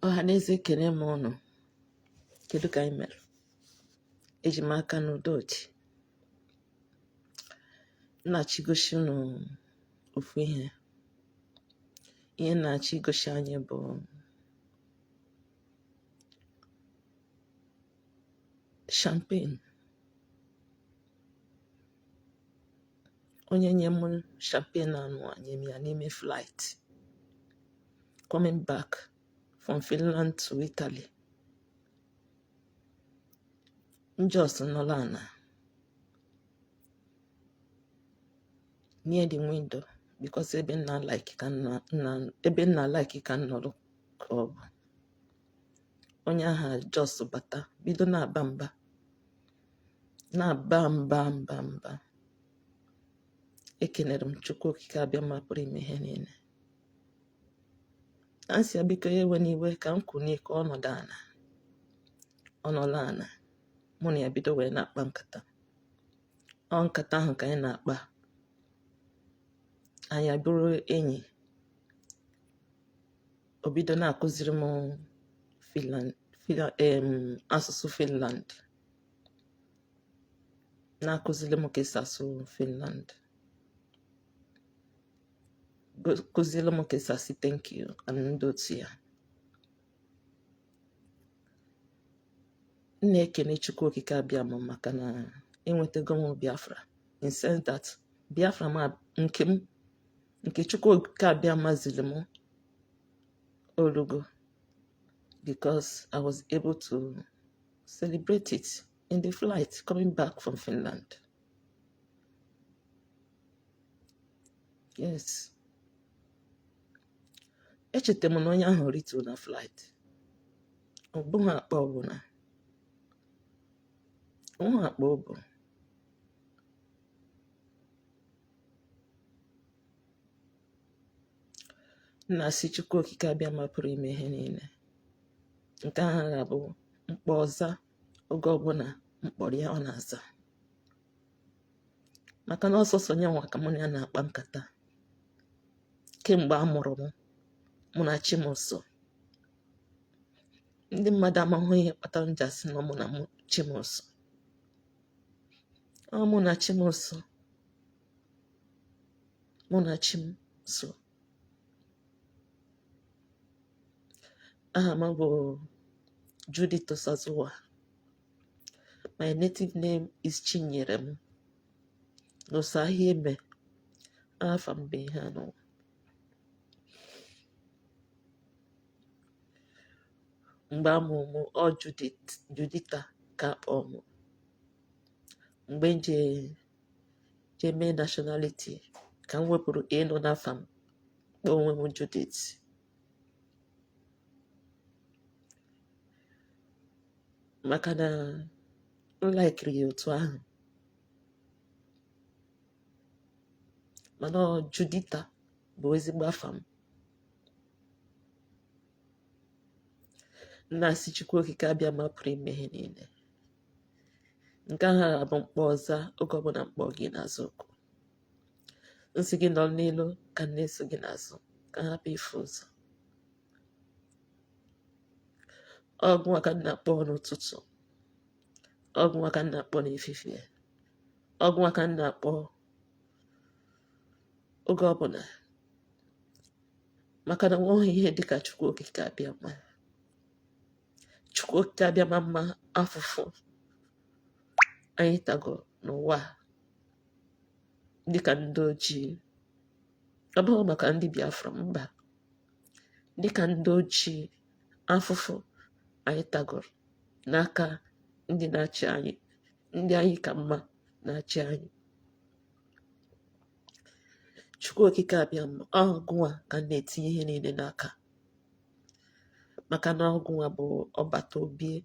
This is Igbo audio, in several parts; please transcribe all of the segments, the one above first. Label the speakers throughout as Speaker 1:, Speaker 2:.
Speaker 1: Ọhaneze ekele m ụnụ. Kedu ka anyị mere? Eji m aka n'udo dị. Na-achọ igosi unu ofu ihe. Ihe na-achọ igosi anyị bụ champagne. Onye nye m champagne anụ a nye m ya n'ime flight coming back from Finland to Italy. Just nọla ana near the window because ebe nna like ka nọrọ ka ọ bụ. Onye ahụ just bata bido na-aba mba ekenere m Chukwu okike abịa ma pụrụ ime ihe niile. Ansi abiko ewe n'iwe ka m kwunie ka ọnọdụ ana ọ nọla ana mụ na ya bido wee na-akpa nkata. Ọ nkata ahụ ka anyị na-akpa, anyị abụrụ enyi. O bido na-akụziri m asụsụ Finland, na-akụziri m ka esi asụ Finland, kụziri m ka esi asị thank you and ndị otu ya. M na-ekene Chukwu okike abịa m maka na enwetago m Biafra, in sense that Biafra ma nke Chukwu okike abịa maziri m olugo, because I was able to celebrate it in the flight coming back from Finland. Yes. Echete m na onye ahụ ritu na flight. Ọ bụghị akpa ọbụla. Onwe akpa ọ bụ. Na-asị Chukwu okike abịa ma pụrụ ime ihe niile. Nke ahụ ga-abụ mkpọ ọza oge ọbụla mkpọrọ ya ọ na-aza. Maka na ọsọsọ nye nwa ka mụ na ya na-akpa nkata. Kemgbe a mụrụ mụ na chi m nso. Ndị mmadụ amahụ ihe kpatara m ji asị na mụ na chi m nso. Ọ mụ na chi m nso. Mụ na chi m nso. Aha m bụ Judith Osazuwa. My native name is Chinyere m. N'Osahia Eme. Afa m bụ ihe anọ. Mgbe amụrụ m ọ Judita ka akpọ m. Mgbe m je mee nationality ka m wepụrụ ịnọ n'afa m kpọọ onwe m Judith. Maka na m laikiri ya otu ahụ. Mana Judita bụ ezigbo afa m. Na-asị Chukwu okike abịa ma pụrụ ime ihe niile. Nke ahụ abụ mkpọ ọza oge ọbụla mkpọ gị n'azụ okwu. Nsị gị nọ n'elu ka m na-eso gị n'azụ ka m hapụ ife ụzọ. Ọgwụ aka m na-akpọ n'ụtụtụ. Ọgwụ aka m na-akpọ n'efifie. Ọgwụ aka m na-akpọ oge ọbụla. Maka na nweghị ihe dịka Chukwu okike abịa ma. Chukwu okike abịa ma mma afụfụ anyị tago n'ụwa dịka ndị ojii. Ọ bụghị maka ndị Biafra mba. Dịka ndị ojii afụfụ anyị tagoro n'aka ndị na-achị anyị, ndị anyị ka mma na-achị anyị. Chukwu okike abịa m ọgwụ a ka na-etinye ihe niile n'aka. Maka na ọgwụ a bụ ọbata obie.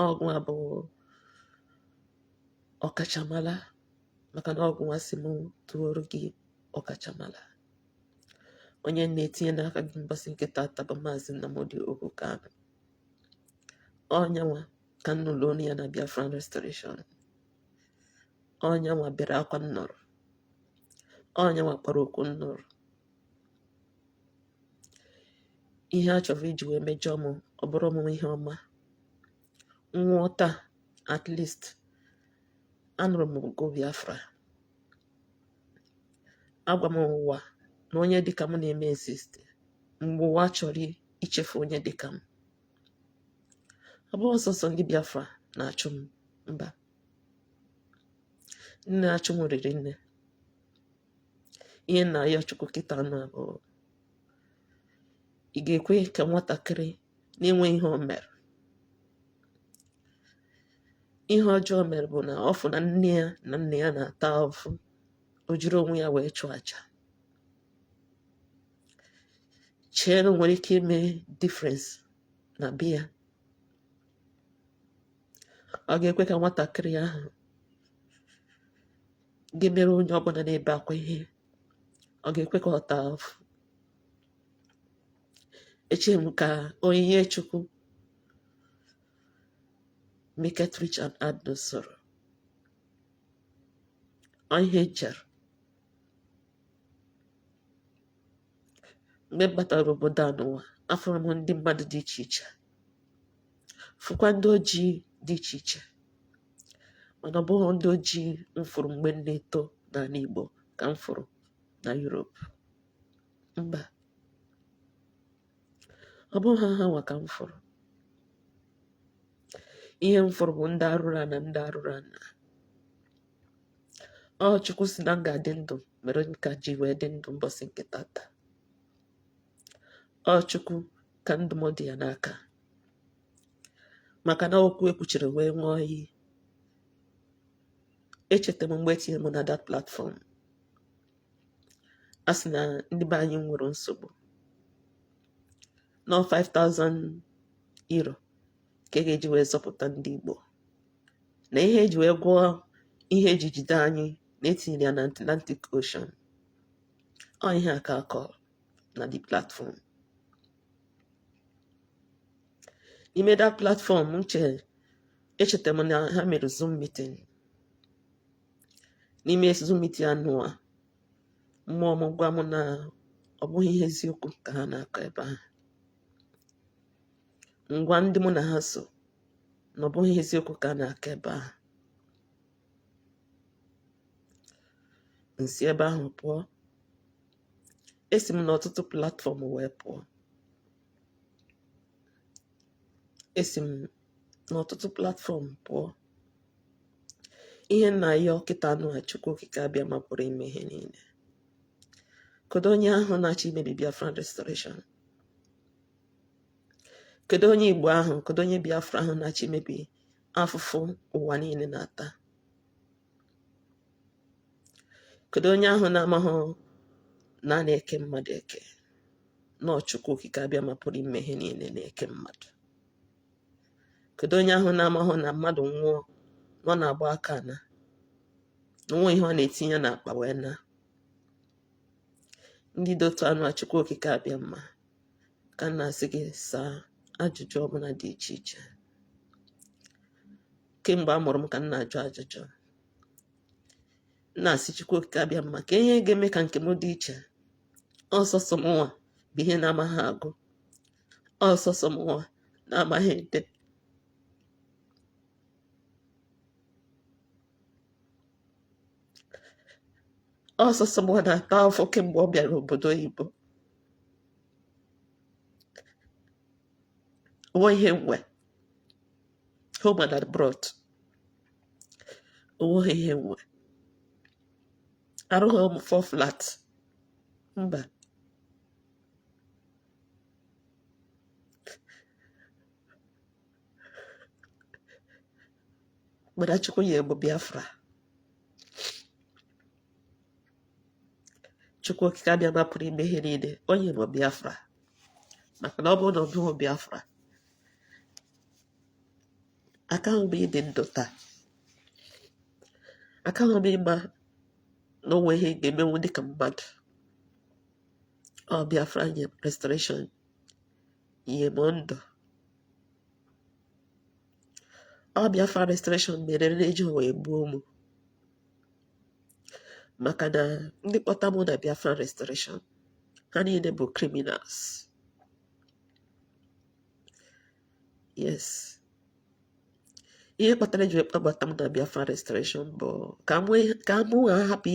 Speaker 1: Ọgwụ a bụ ọkachamara. Maka na ọgwụ a sị m tụọrọ gị ọkachamara. Onye na-etinye n'aka gị mbọsị nke tata bụ Maazị Nnamdi Kanu. Ọnyanwa ka m nụrụ olu ya na Biafran Restoration. Ọnyanwa bịara akwa nnọrọ. Ọnyanwa kpọrọ okwu nnọrọ. ihe a chọrọ iji wee mejọọ m ọ bụrụ m ihe ọma. Nghọta at least anụrụ m go Biafra. Agwa m ụwa na onye dịka m na-eme exist mgbe ụwa chọrọ ichefu onye dịka m. Ọ bụghị sọsọ ndị Biafra na-achụ m, mba, nne na-achụ m riri nne. Ihe nna ya Chukwu kịta anụ abụọ, ị ga-ekwe ka nwatakịrị na-enwe ihe o mere? Ihe ọjọọ mere bụ na ọ fụ na nne ya na nna ya na-ata ahụhụ, o jiri onwe ya wee chụọ aja. Chee na o nwere ike ime difference na be ya. Ọ ga-ekwe ka nwatakịrị ahụ ga-emere onye ọbụla na-ebe akwa ihe, ọ ga-ekwe ka ọ taa ahụhụ? Eche m ka onyinye Chukwu make it rich and add no sorrow. Ọ ihe chere mgbe m batara obodo a n'ụwa, afụrụ m ndị mmadụ dị iche iche, fụkwa ndị ojii dị iche iche, mana ọ bụghị ndị ojii m fụrụ mgbe m na-eto n'ala Igbo ka m fụrụ na Europe. Mba, ọ bụghị ha nwa ka m fụrụ. Ihe m fụrụ bụ ndị arụrụ ana ndị arụrụ ana. Ọ Chukwu si na m ga-adị ndụ mere nka ji wee dị ndụ mbọsị nke tata. Ọ Chukwu ka ndụmọdụ ya n'aka, maka na okwu ekwuchiri wee ṅụọ iyi. Echeta m mgbe etinyere m na that platform, a sị na ndị be anyị nwere nsogbu, nọ 5,000 euro ka e ga-eji wee zọpụta ndị Igbo, na ihe eji wee gwọọ ihe eji jide anyị na-etinyere ya na Atlantic Ocean. Ọ ihe aka akọ na the platform. N'ime that platform echeta m na ha mere Zoom meeting. N'ime Zoom meeting anụ a, mmụọ m gwa m na ọ bụghị ihe eziokwu ka ha na-akọ ebe ahụ. Ngwa ndị mụ na ha so na ọ bụghị eziokwu ka a na-akọ ebe ahụ. Nsi ebe ahụ pụọ. Esi m n'ọtụtụ platform wee pụọ. Esi m n'ọtụtụ platform pụọ. Ihe nna ya ọkịta anụ a Chukwu okike abịa ma pụrụ ime ihe niile. Kedu onye ahụ na-achọ imebi Biafran restoration? Kedu onye Igbo ahụ, kedu onye Biafra ahụ na-achọ imebi afụfụ ụwa niile na-ata? Kedu onye ahụ na-amaghị na a na-eke mmadụ eke? Nọọ Chukwu okike abịa ma pụrụ ime ihe niile na-eke mmadụ. Kedu onye ahụ na-amaghị na mmadụ nwụọ nọ na-agba aka na nwa ihe ọ na-etinye n'akpa wee na? Ndị dị otu anụ a Chukwu okike abịa mma ka m na-asị gị saa ajụjụ ọbụla dị iche iche. Kemgbe a mụrụ m ka m na-ajụ ajụjụ, na-asị Chukwu okike abịa mma ka ihe ga-eme ka nke m dị iche. Ọsọsọ m nwa bụ ihe na-amaghị agụ, ọsọsọ m nwa na-amaghị ede. Ọsọsọ m nwa na-ata afọ kemgbe ọ bịara obodo oyibo. Onwe ihe nwe home and abroad, onwe ihe nwe arụghị m 4 flat, mba. Mana Chukwu nyere m Biafra. Chukwu okike abịa ma pụrụ ime ihe niile, o nyere m Biafra, maka na ọ bụrụ na ọ bụghị Biafra, akaghị m ịdị ndụ taa. Akaghị m ịma na o nwere ihe ga-emenwu dịka mmadụ. Ọ Biafra nye restoration, nye m ndụ. Ọ Biafra restoration mere na-eji wee gbuo m, maka na ndị kpọta mụ na Biafra restoration ha niile bụ criminals. Yes. Ihe kpatara eji kpọbata m na Biafra restoration bụ ka mụ hapụ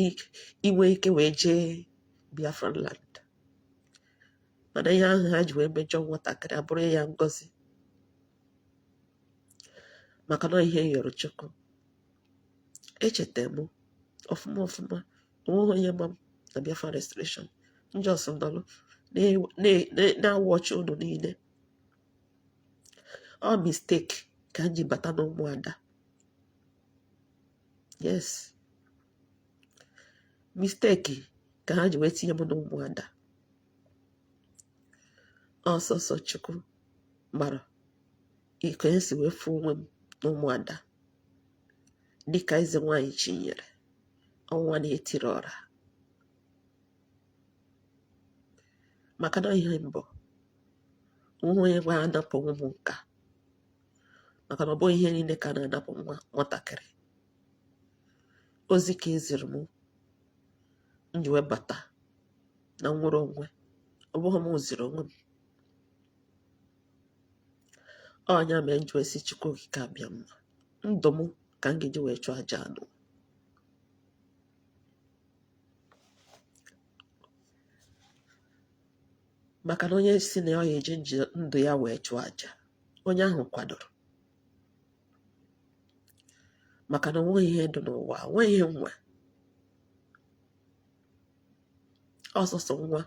Speaker 1: inwe ike wee jee Biafra land. Mana ihe ahụ ha ji wee mejọ nwatakịrị abụrụ ya ngọzi, maka na ihe yọrọ Chukwu. Echeta m ọfụma onweghị onye ma m na Biafra restoration. Njọs nọrọ na-awọchi unu niile. Ọ mistake ka m ji bata n'ụmụada. Yes, mistake ka ha ji wee tinye m n'ụmụada. Ọsọsọ Chukwu mara ike esi wee fụ onwe m n'ụmụada dịka eze nwanyị Chinyere, ọnwa na-etiri ọra. Maka na ihe mbụ onwe onye gwa anapụ ụmụ nka, maka na ọ bụghị ihe niile ka na-anapụ nwatakịrị. Ozi ka eziri m ji wee bata na nwere onwe. Ọ bụghị m ziri onwe m. Ọnya mere m ji wee sị Chukwu okike abịa mma, ndụ m ka m ga-eji wee chụọ aja anụ. Maka na onye si na ọ ga-eji ndụ ya wee chụọ aja, onye ahụ kwadoro. Maka na onweghị ihe dị n'ụwa, onweghị ihe nwe. Ọsọsọ nwa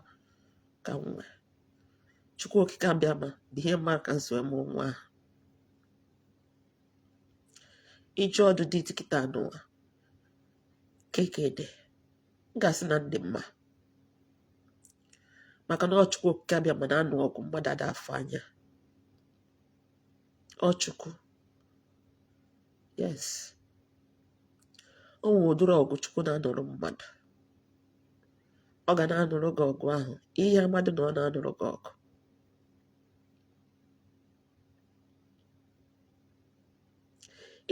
Speaker 1: ka nwe. Chukwu okike abịa ma bụ ihe mma ka nso eme nwa ahụ. Ije ọdụ dị tikịta n'ụwa kekede gasị na ndị mma. Maka na ọ Chukwu okike abịa ma na-anụ ọgụ mmadụ ada afọ anya. Ọ Chukwu. Yes. O nwere ụdịrị ọgụ Chukwu na-anụrụ mmadụ. Ọ ga na-anụrụ gị ọgụ ahụ ihe amadụ na ọ na-anụrụ gị ọgụ.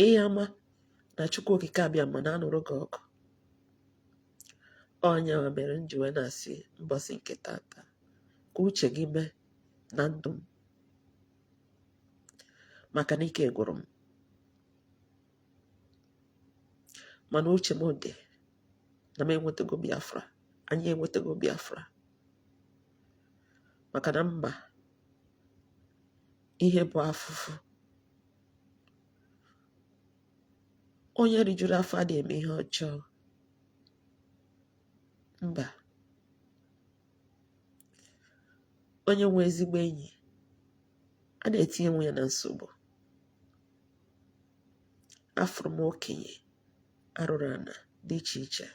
Speaker 1: Ihe ama na Chukwu okike abịa ma na-anụrụ gị ọgụ. Ọnya mere m ji wee na-asị mbọsị nke tata ka uche gị mee na ndụ m, maka na ike gwụrụ m. Mana uche m dị na m enwetago Biafra, anyị enwetago Biafra. Maka na mba ihe bụ afụfụ. Onye rijuru afọ adịghị eme ihe ọjọọ. Mba. Onye nwe ezigbo enyi a na-etinye nwe ya na nsogbu. Afụrụ m okenye arụrụ ana dị iche iche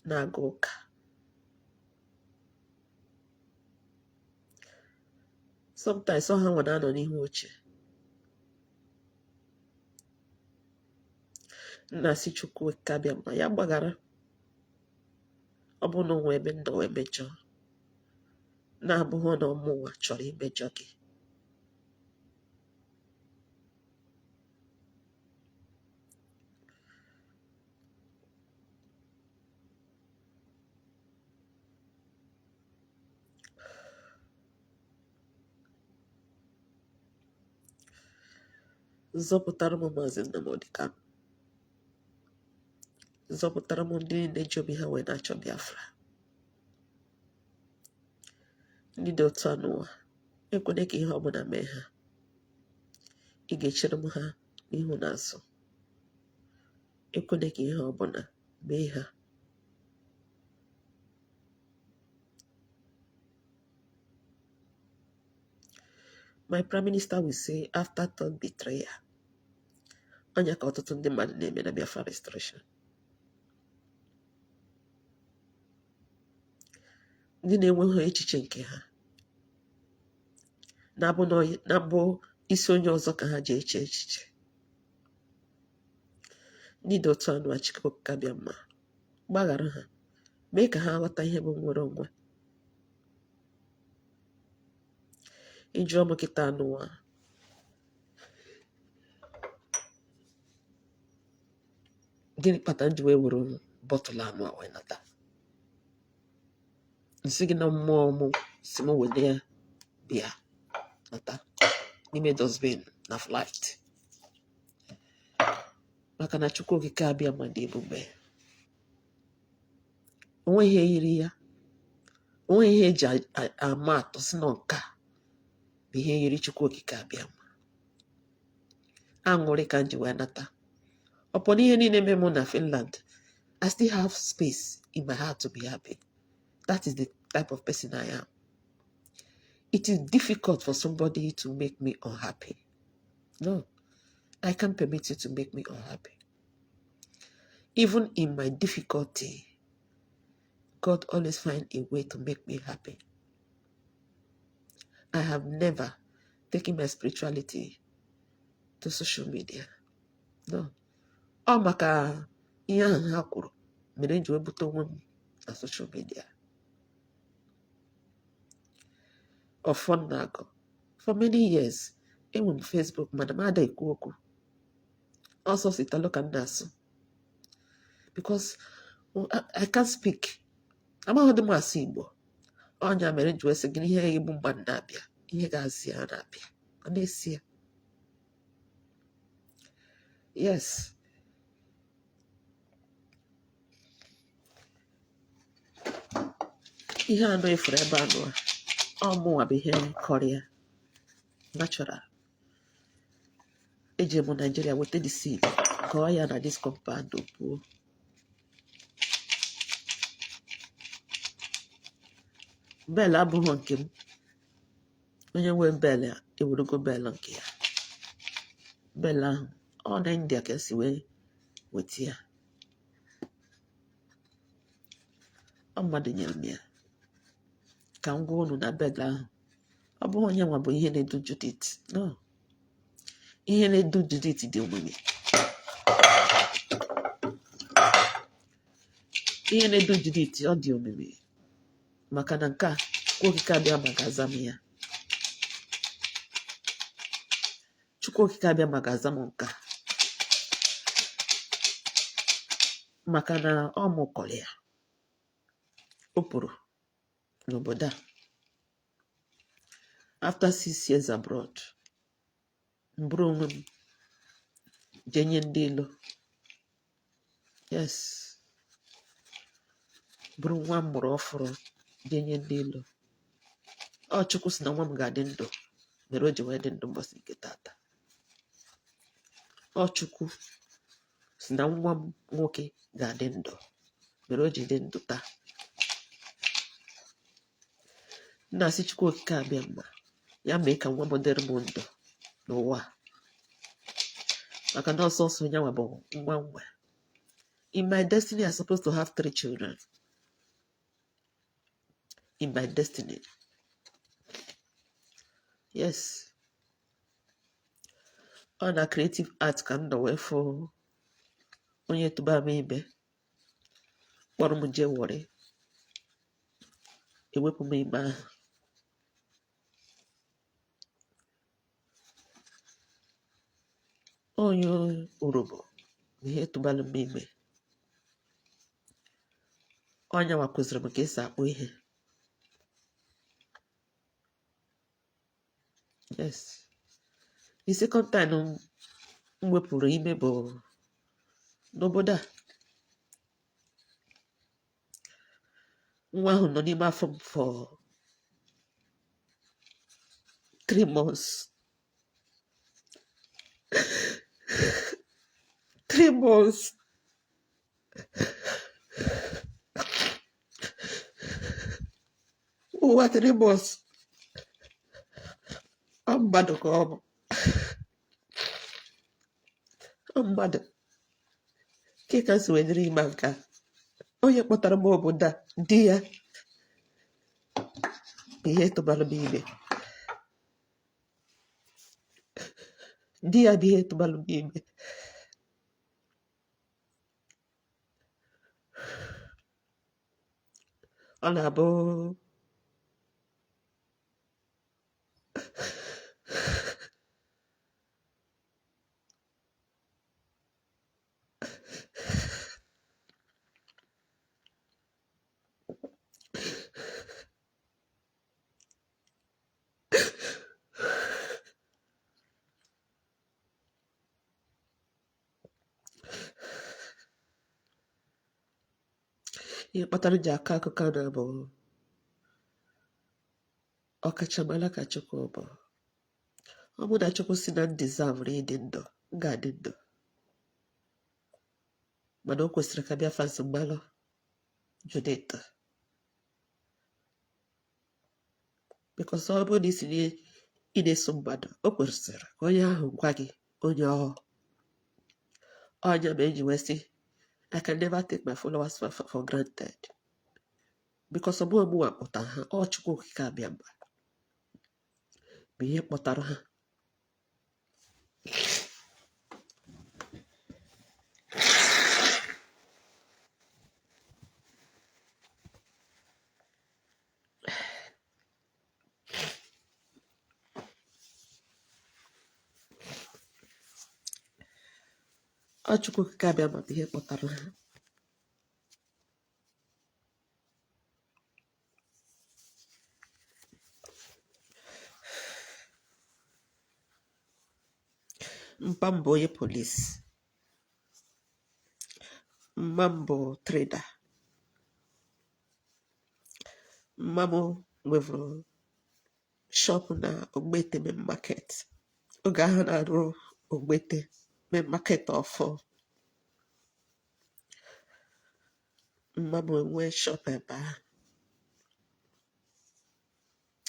Speaker 1: na-aga ụka. Sometimes ọ ha nwe na-anọ n'ihu oche. Nna si Chukwu okike abịa ma ya gbaghara. Ọ bụ na onwe ebe ndọ wee mejọ, na-abụghị na ọmụnwa chọrọ imejọ gị. Zọpụtara m Maazị Nnamdi Kanu. Zọpụtara m ndị niile ji obi ha wee na-achọ Biafra. Ndị dị otu a n'ụwa, ekwene ka ihe ọbụla mee ha. Ị ga-echere m ha n'ihu na azụ. Ekwene ka ihe ọbụla mee ha. My Prime Minister will say after third betrayal. Ọnya ka ọtụtụ ndị mmadụ na-eme na Biafra restoration. Ndị na-enweghị echiche nke ha na-abụ isi onye ọzọ ka ha ji eche echiche. Ndị dị otu anụ Chukwu okike abịa mma gbaghara ha, mee ka ha ghọta ihe bụ nwere onwe. Ịjụọ m kịta n'ụwa, gịnị kpatara nji wee were bọtụlụ anụ a wee nata? Nsị gị na mmụọ m si m wede ya bịa nata n'ime dosbin na flight. Maka na Chukwu okike abịa ma dị ebube. Onwe ihe yiri ya. Onwe ihe eji ama atụ si na nke a bụ ihe yiri Chukwu okike abịa ma. Aṅụrị ka m ji wee nata. Upon ihe niile mere m na Finland, I still have space in my heart to be happy. That is the type of person I am. It is difficult for somebody to make me unhappy. No, I can't permit you to make me unhappy. Even in my difficulty, God always finds a way to make me happy. I have never taken my spirituality to social media. No. Ọ maka ihe ahụ ha kwuru mere m ji webute onwe m na social media. Ọfọ na-agụ. For many years, enwe m Facebook mana m ada ekwu okwu. Also sitalo ka m na-asụ. Because I can't speak. Amaghị m asụ Igbo. Ọnya mere m ji wee sị gị ihe egbu mgba na-abịa. Ihe ga-azị ya na-abịa. Ọ na-esi ya. Yes. Ihe anọ efuru ebe anọ a. Ọ mụnwa bụ ihe Korea. Natural. Eji m Nigeria weta the seed. Kọọ ya na this compound opuo. Bell abụghị nke m. Onye nwe bell a ewerugo bell nke ya. Bell ahụ ọ na India ka esi wee weta ya. Ọ mmadụ nyere m ya. Ka m gwa unu na bell ahụ. Ọ bụghị onye nwa bụ ihe na-edu Judith. No. Ihe na-edu Judith dị omimi. Ihe na-edu Judith ọ dị omimi. Maka na nke a Chukwu okike abịa maka azam ya. Chukwu okike abịa maka azam nke a. Maka na ọ mụkọrọ ya. O pụrụ n'obodo a. After 6 years abroad, mbụrụ onwe m jenye ndị ilo. Yes. Bụrụ nwa m mụrụ ọfụrụ jenye ndị ilo. Ọ Chukwu sị na nwa m ga-adị ndụ mere o ji wee dị ndụ mbọsị nke tata. Ọ Chukwu sị na nwa m nwoke ga-adị ndụ mere o ji dị ndụ taa. Nna asị Chukwu okike abịa mma ya mee ka nwa m dịrị m ndụ n'ụwa. Maka na ọsọsọ onye nwa bụ nwa nwa. In my destiny, I'm supposed to have 3 children. In my destiny. Yes. On a creative art ka m nọ wee fụ onye tụba m ime. Kpọrọ m jee wọrị. Ewepụ m ime ahụ. Onye Orobo ihe tụbalụ m ime. Onye nwa kụziri m ka esi akpụ ihe. Yes. The second time m wepụrụ ime bụ n'obodo a. Nwa ahụ nọ n'ime afọ m for 3 months. 3 months. Ụwa 3 months. Ọ mmadụ ka ọ bụ. Ọ mmadụ. Ke ka si wee dịrị ime nke a. Onye kpọtara m obodo a di ya ihe tụbara m ime. Di ya bụ ihe tụbara m ime. Ọ na-abụ Ihe kpatara ji akọ akụkọ na bụ ọkachamara ka Chukwu bụ. Ọ bụ na Chukwu si na ndizavụrụ ịdị ndụ, m ga-adị ndụ. Mana o kwesịrị ka bịa fazi mmalụ Judith. Because ọ bụrụ na isi ị na-eso mmadụ, o kwesịrị ka onye ahụ gwa gị onye ọhụụ. Onye ma eji wee sị, I can never take my followers for granted. Because ọ bụghị mụnwa kpọtara ha, ọ Chukwu okike abịa mba bụ ihe kpọtara ha. Ọ Chukwu okike abịa mba bụ ihe kpọtara ha. Mpa m bụ onye polisi, mma m bụ trader, mma m nwevụrụ shop na Ogbete main market. Oge ahụ na-arụ Ogbete main market ọfụ. Mma m enwe shop ebe ahụ.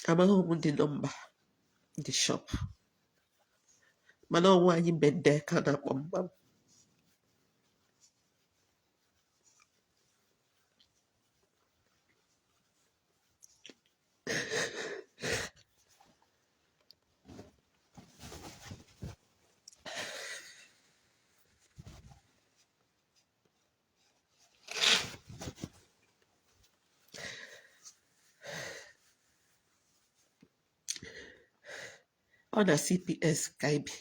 Speaker 1: Amaghị m ndị nọmba ndị shop, mana ọnwa anyị Prendere ka na-akpọ mma m. Ọ na CPS ka anyị bi.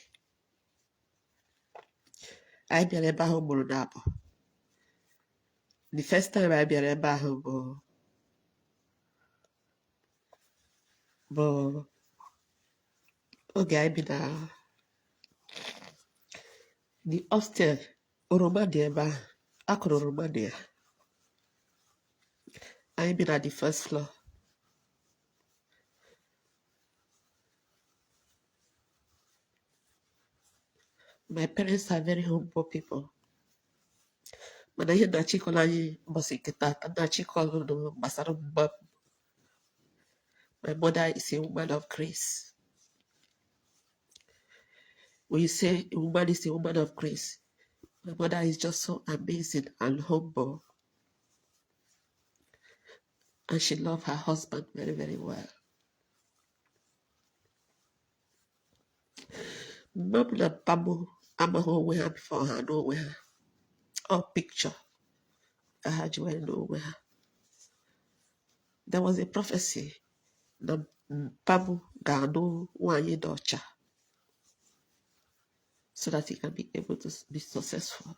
Speaker 1: Anyị bịara ebe ahụ mụrụ n'abụ. The first time anyị bịara ebe ahụ bụ oge anyị bi na the hostel. Oroma dị ebe ahụ, akụrụ oroma dị ya. Anyị bi na the first floor. My parents are very humble people. Mana ihe na-achịkọrọ anyị mbọsị nke taata na-achịkọrọ gbasara mma. My mother is a woman of grace. When you say a woman is a woman of grace, my mother is just so amazing and humble. And she loves her husband very, very well. Mom na Pamu amaghị onwe ha before ha n'onwe ha. All picture ka ha ji wee n'onwe ha. There was a prophecy na Pamu ga-anụ nwaanyị dị ọcha so that he can be able to be successful.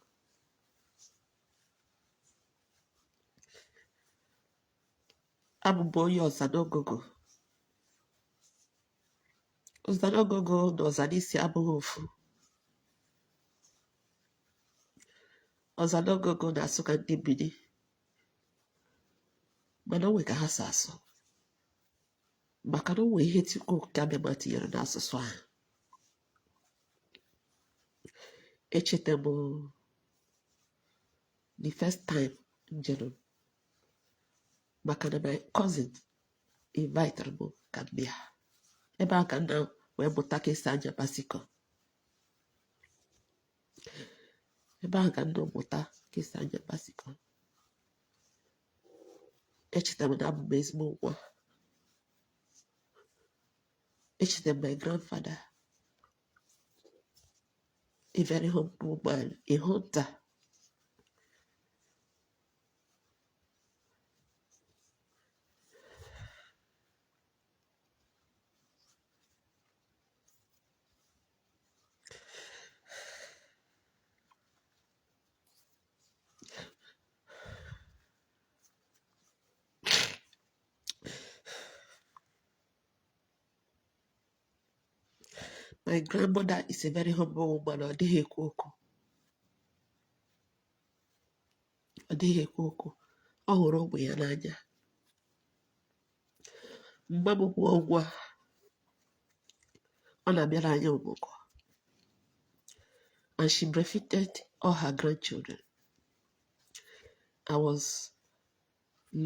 Speaker 1: Abụ m onye ọzanogogo. Ọzanogogo na ọzanisi abụghị ofu. Ọzanogogo na-asụ ka ndị Bini, mana onwe ka ha si asụ maka na onwe ihe Chukwu okike abịa ma tinyere n'asụsụ ahụ. Echeta m the first time m jere maka na my cousin invited m ka m bịa. Ebe a ka nna wee mụta ka esi anya basikọ. Ebe ahụ ka nna mụta ka esi anya basikọ. Echeta m na abụ m ezigbo nwa. Echeta m my grandfather, a very humble man, a hunter. My grandmother is a very humble woman. Ọ dịghị ekwu okwu. Ọ dịghị ekwu okwu.
Speaker 2: ọ hụrụ ụmụ ya n'anya. Mgbe m mụọ nwa, ọ na-abịara anyị ọmụgwọ, and she breastfeeded all her grandchildren. I was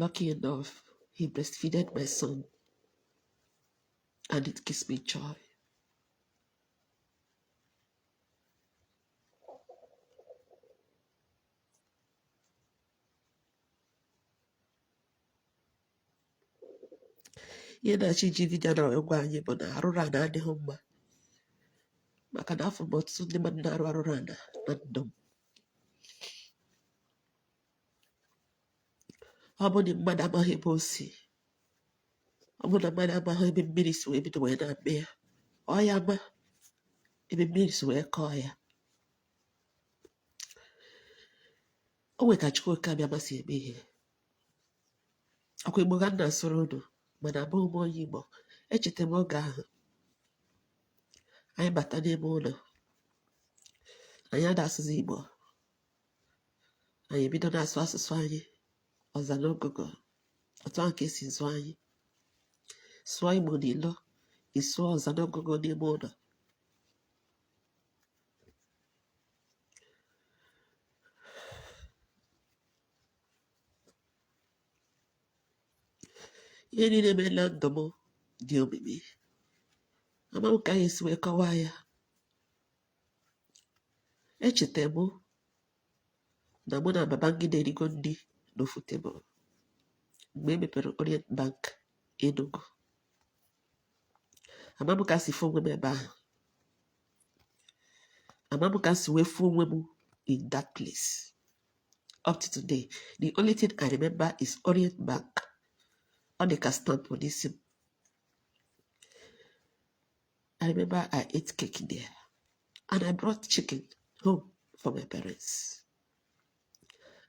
Speaker 2: lucky enough, he breastfeeded my son, and it gives me joy. Ihe na-achọ iji vidio na gwa anyị bụ na arụrụ ana adịghị mma, maka na afọ m ọtụtụ ndị mmadụ na-arụ arụrụ ana na ndụ m. Ọ bụ na mmadụ amaghị ebe o si, ọ bụ na mmadụ amaghị ebe mmiri si wee bido wee na-amị ya, ọ ya ama ebe mmiri si wee kọọ ya. O nwe ka Chukwuka bịa masị eme ihe. Ọkwa Igbo ka m na-asụrụ unu, mana abụghị m onye Igbo. Echeta m oge ahụ anyị bata n'ime ụlọ, anyị ada asụsụ Igbo, anyị ebido na-asụ asụsụ anyị ọzanaogogo, otu ahụ ka esi zụọ anyị. Sụọ Igbo n'ilo, ịsụọ ọzanaogogo n'ime ụlọ. Ihe niile meela ndụ m dị omimi. Ama m ka anyị esi wee kọwaa ya. Echeta m na mụ na Babangida erigo nri n'ofu tebụl mgbe e mepere Orient Bank Enugu. Ama m ka si fụ onwe m ebe ahụ. Ama m ka si wee fụ onwe m in that place. Up to today, the only thing I remember is Orient Bank. Ọ dị ka stamp n'isi m. I remember I ate cake there, and I brought chicken home for my parents.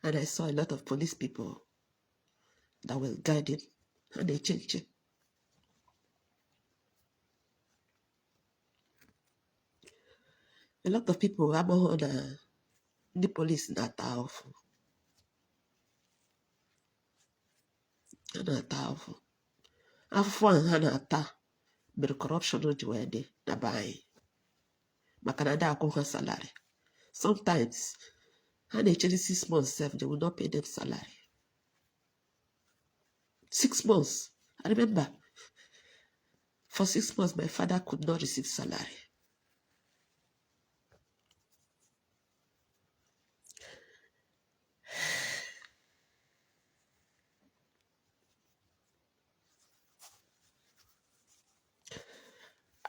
Speaker 2: And I saw a lot of police people that were guiding, and they changed. A lot of people amaghị na ndị polisi na-ata ahụhụ. Ha na-ata ahụhụ. Afụfụ ahụ ha na-ata mere corruption ji wee dị na be anyị, maka na ndị akwụ ha salary. Sometimes ha na-echere 6 months sef, they will not pay them salary. 6 months. I remember for 6 months my father could not receive salary.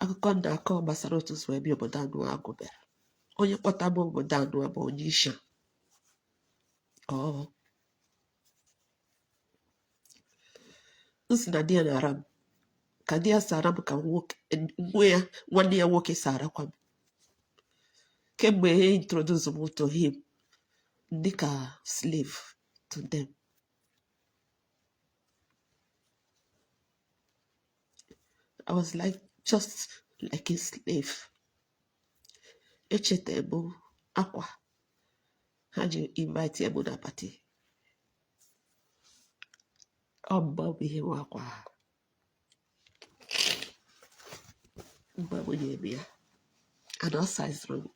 Speaker 2: Akụkọ na-akọ gbasara otu si wee bịa obodo anụ agụ bịara. Onye kpọta m obodo anụ bụ onye Isha. Nsi na di ya na-ara m ka di ya si ara m ka nwanne ya nwoke si arakwa m. Kemgbe he introduce m to him dịka slave to them. I was just like a slave. Echeta m akwa ha ji invite ya mụ na pati. Ọ mgbe ọ bụ ihe nwa akwa ha. Mgbe m na-eme ya, and ọ sizere m.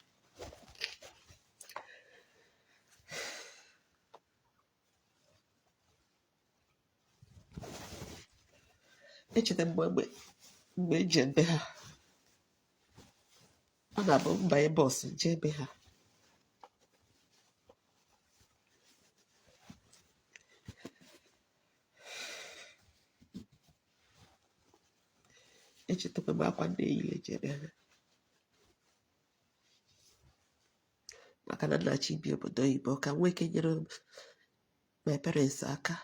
Speaker 2: Echeta mgbe eji ebe ha, ọ na-abụ mbanye bọọsụ jee ebe ha. Echetakwa m akwa na-eyi eji ebe ha, maka na nnachi bi obodo oyibo ka nwee ike nyere my parents aka.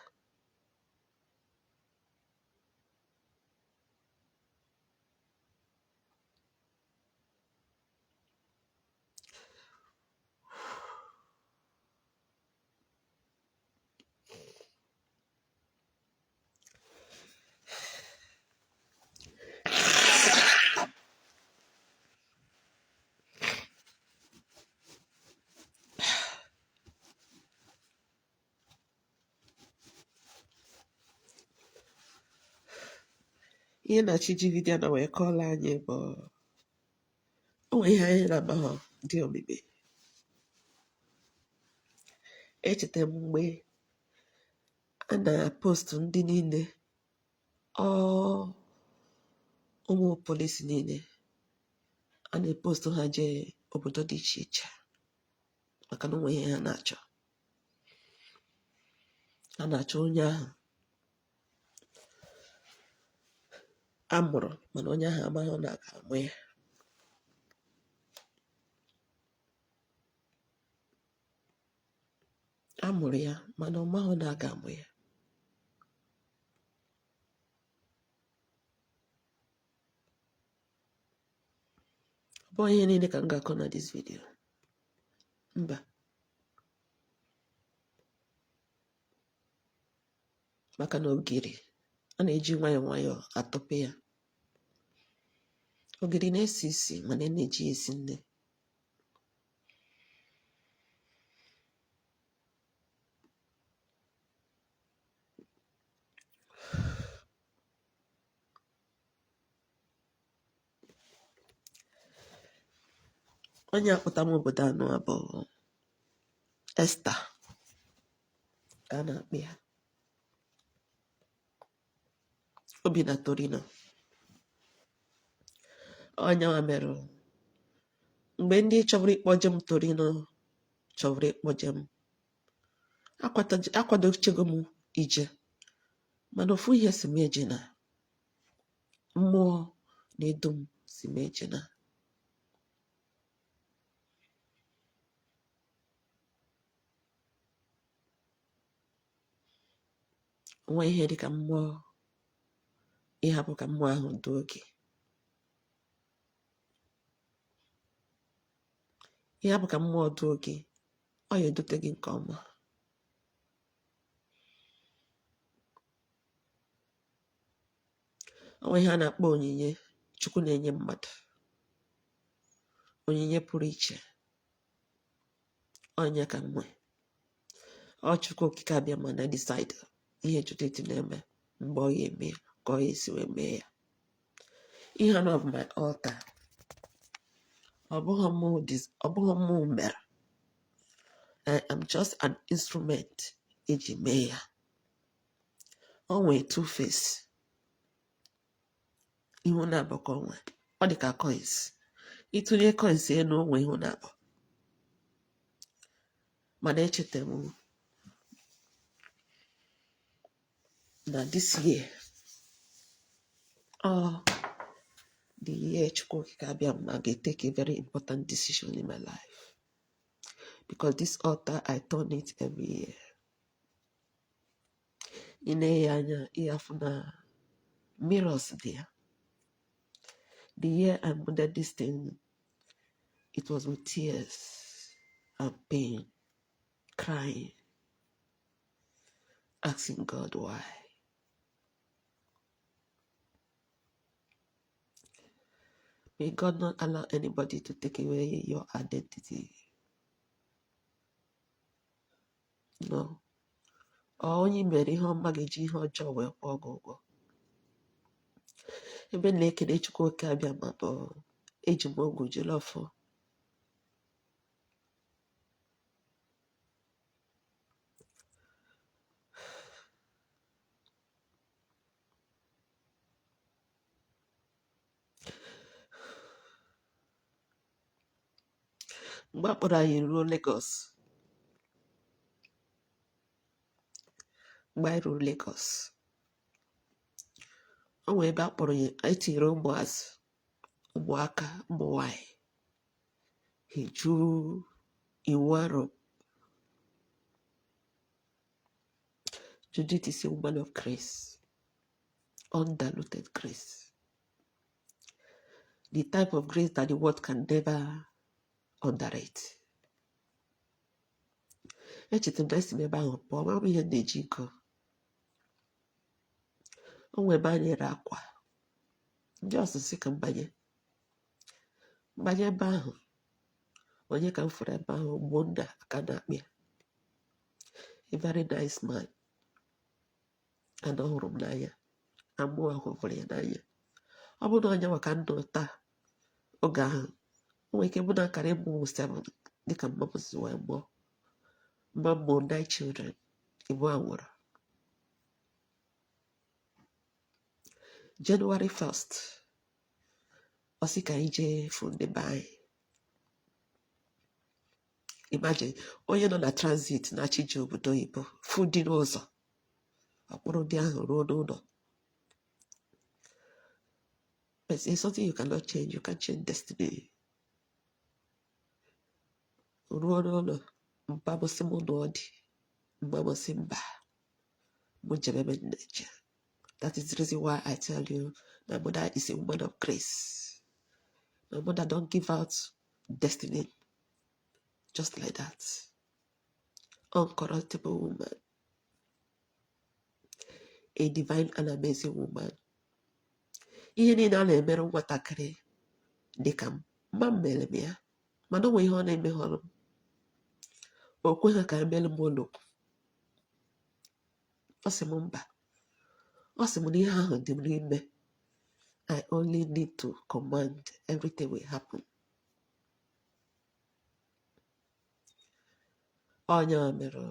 Speaker 2: ihe na-achị ji vidiyo na wee kọọla anyị bụ onwe ihe anyị na-amaghọ dị omimi. Echeta m mgbe a na-postu ndị niile ụmụ polisi niile a na-epostu ha jee obodo dị iche iche maka na onwe ihe ha na-achọ. Ha na-achọ onye ahụ a mụrụ mana onye ahụ amaghị na a ga-amụ ya. A mụrụ ya mana ọ maghị na a ga-amụ ya. Ọ bụ ihe niile ka m ga-akọ na this video. Mba, maka na ogiri a na-eji nwayọọ nwayọọ atọpe ya. Ogiri na-esi isi mana na-eji ya esi nne. Onye akpụta m obodo anọ bụ Esta ka a na-akpị ya. Obi na Torino. Onyanwa mere mgbe ndị chọburu ịkpọje m Torino chọburu ịkpọje m, akwadochego m ije, mana ofu ihe si m eje na mmụọ na-edu m si m eje na. Onwe ihe dị ka mmụọ ịhapụ ka mmụọ ahụ duo gị. Ịhapụ ka mmụọ duo gị, ọ ya edute gị nke ọma. Onwe ihe a na-akpọ onyinye Chukwu na-enye mmadụ, onyinye pụrụ iche. Onye ka nwe ọ Chukwu okike abịa ma na decide ihe Judith na-eme mgbe ọ ya eme ka ọ ya esi wee mee ya. Ihe anọ bụ my altar. Ọ bụghị mụ mere. I am just an instrument eji mee ya. O nwee two face. Ihu na-abụ ka onwe. Ọ dị ka coins. Ịtụnye coins elu onwe ihu na-abụ. Mana echeta m na this year, the year Chukwu okike abịa ma ga-take a very important decision in my life. Because this altar, I turn it every year. Ine ya anya, ịhafụ na mirrors there. The year I mounted this thing, it was with tears and pain, crying, asking God why. May God not allow anybody to take away your identity. No. Onye mere ihe ọma ga-eji ihe ọjọọ wee kwụọ gị ụgwọ. Ebe na-ekele Chukwu oke abịa ma bụ eji m ogwu jolofụ. Mgbe a kpọrọ anyị ruo Lagos, mgbe anyị ruru Lagos, o nwere ebe a kpọrọ ya, anyị tinyere ụmụazị, ụmụaka, ụmụ nwanyị. Ha jụụ iwu arụ. Judith is a woman of grace, undiluted grace. The type of grace that the world can never underrate. Echetara m na esi m ebe ahụ pụọ, ma ọ bụ ihe na-eji iko. O nwere ebe a na-ere akwa. Ndị ọsụsụ ka mbanye ebe ahụ. Onye ka m fụrụ ebe ahụ? Gbonna aka na-akpị ya. A very nice man. And ọ hụrụ m n'anya. Amụ ahụ hụrụ ya n'anya. ọ bụrụ na onye maka ndụ taa oge ahụ o nwere ike bụ na akara ịmụ 7 dịka mmapụzi wee mụọ mma mmụọ 9 children ibu a nwụrụ. January 1st ọ sị ka anyị jee fụ ndị be anyị. Imagine onye nọ na transit na-achị je obodo oyibo fụ dị n'ụzọ ọkpụrụ ndị ahụ ruo n'ụlọ. But it's something you cannot change. You can't change destiny. Ruo n'ụlọ mbabosi mụ na ọ dị mbabosi mba mụ jebe ebe nneje. That is the reason why I tell you my mother is a woman of grace. My mother don't give out destiny just like that. Uncorruptible woman. A divine and amazing woman. Ihe niile a na-emere nwatakịrị dịka mma mere m ya mana o nwere ihe ọ na-emeghọrọ m. O kweghị ka emere m olokwu. Ọ sị m mba. Ọ sị m na ihe ahụ dị m n'ime. I only need to command, everything will happen. Onye mere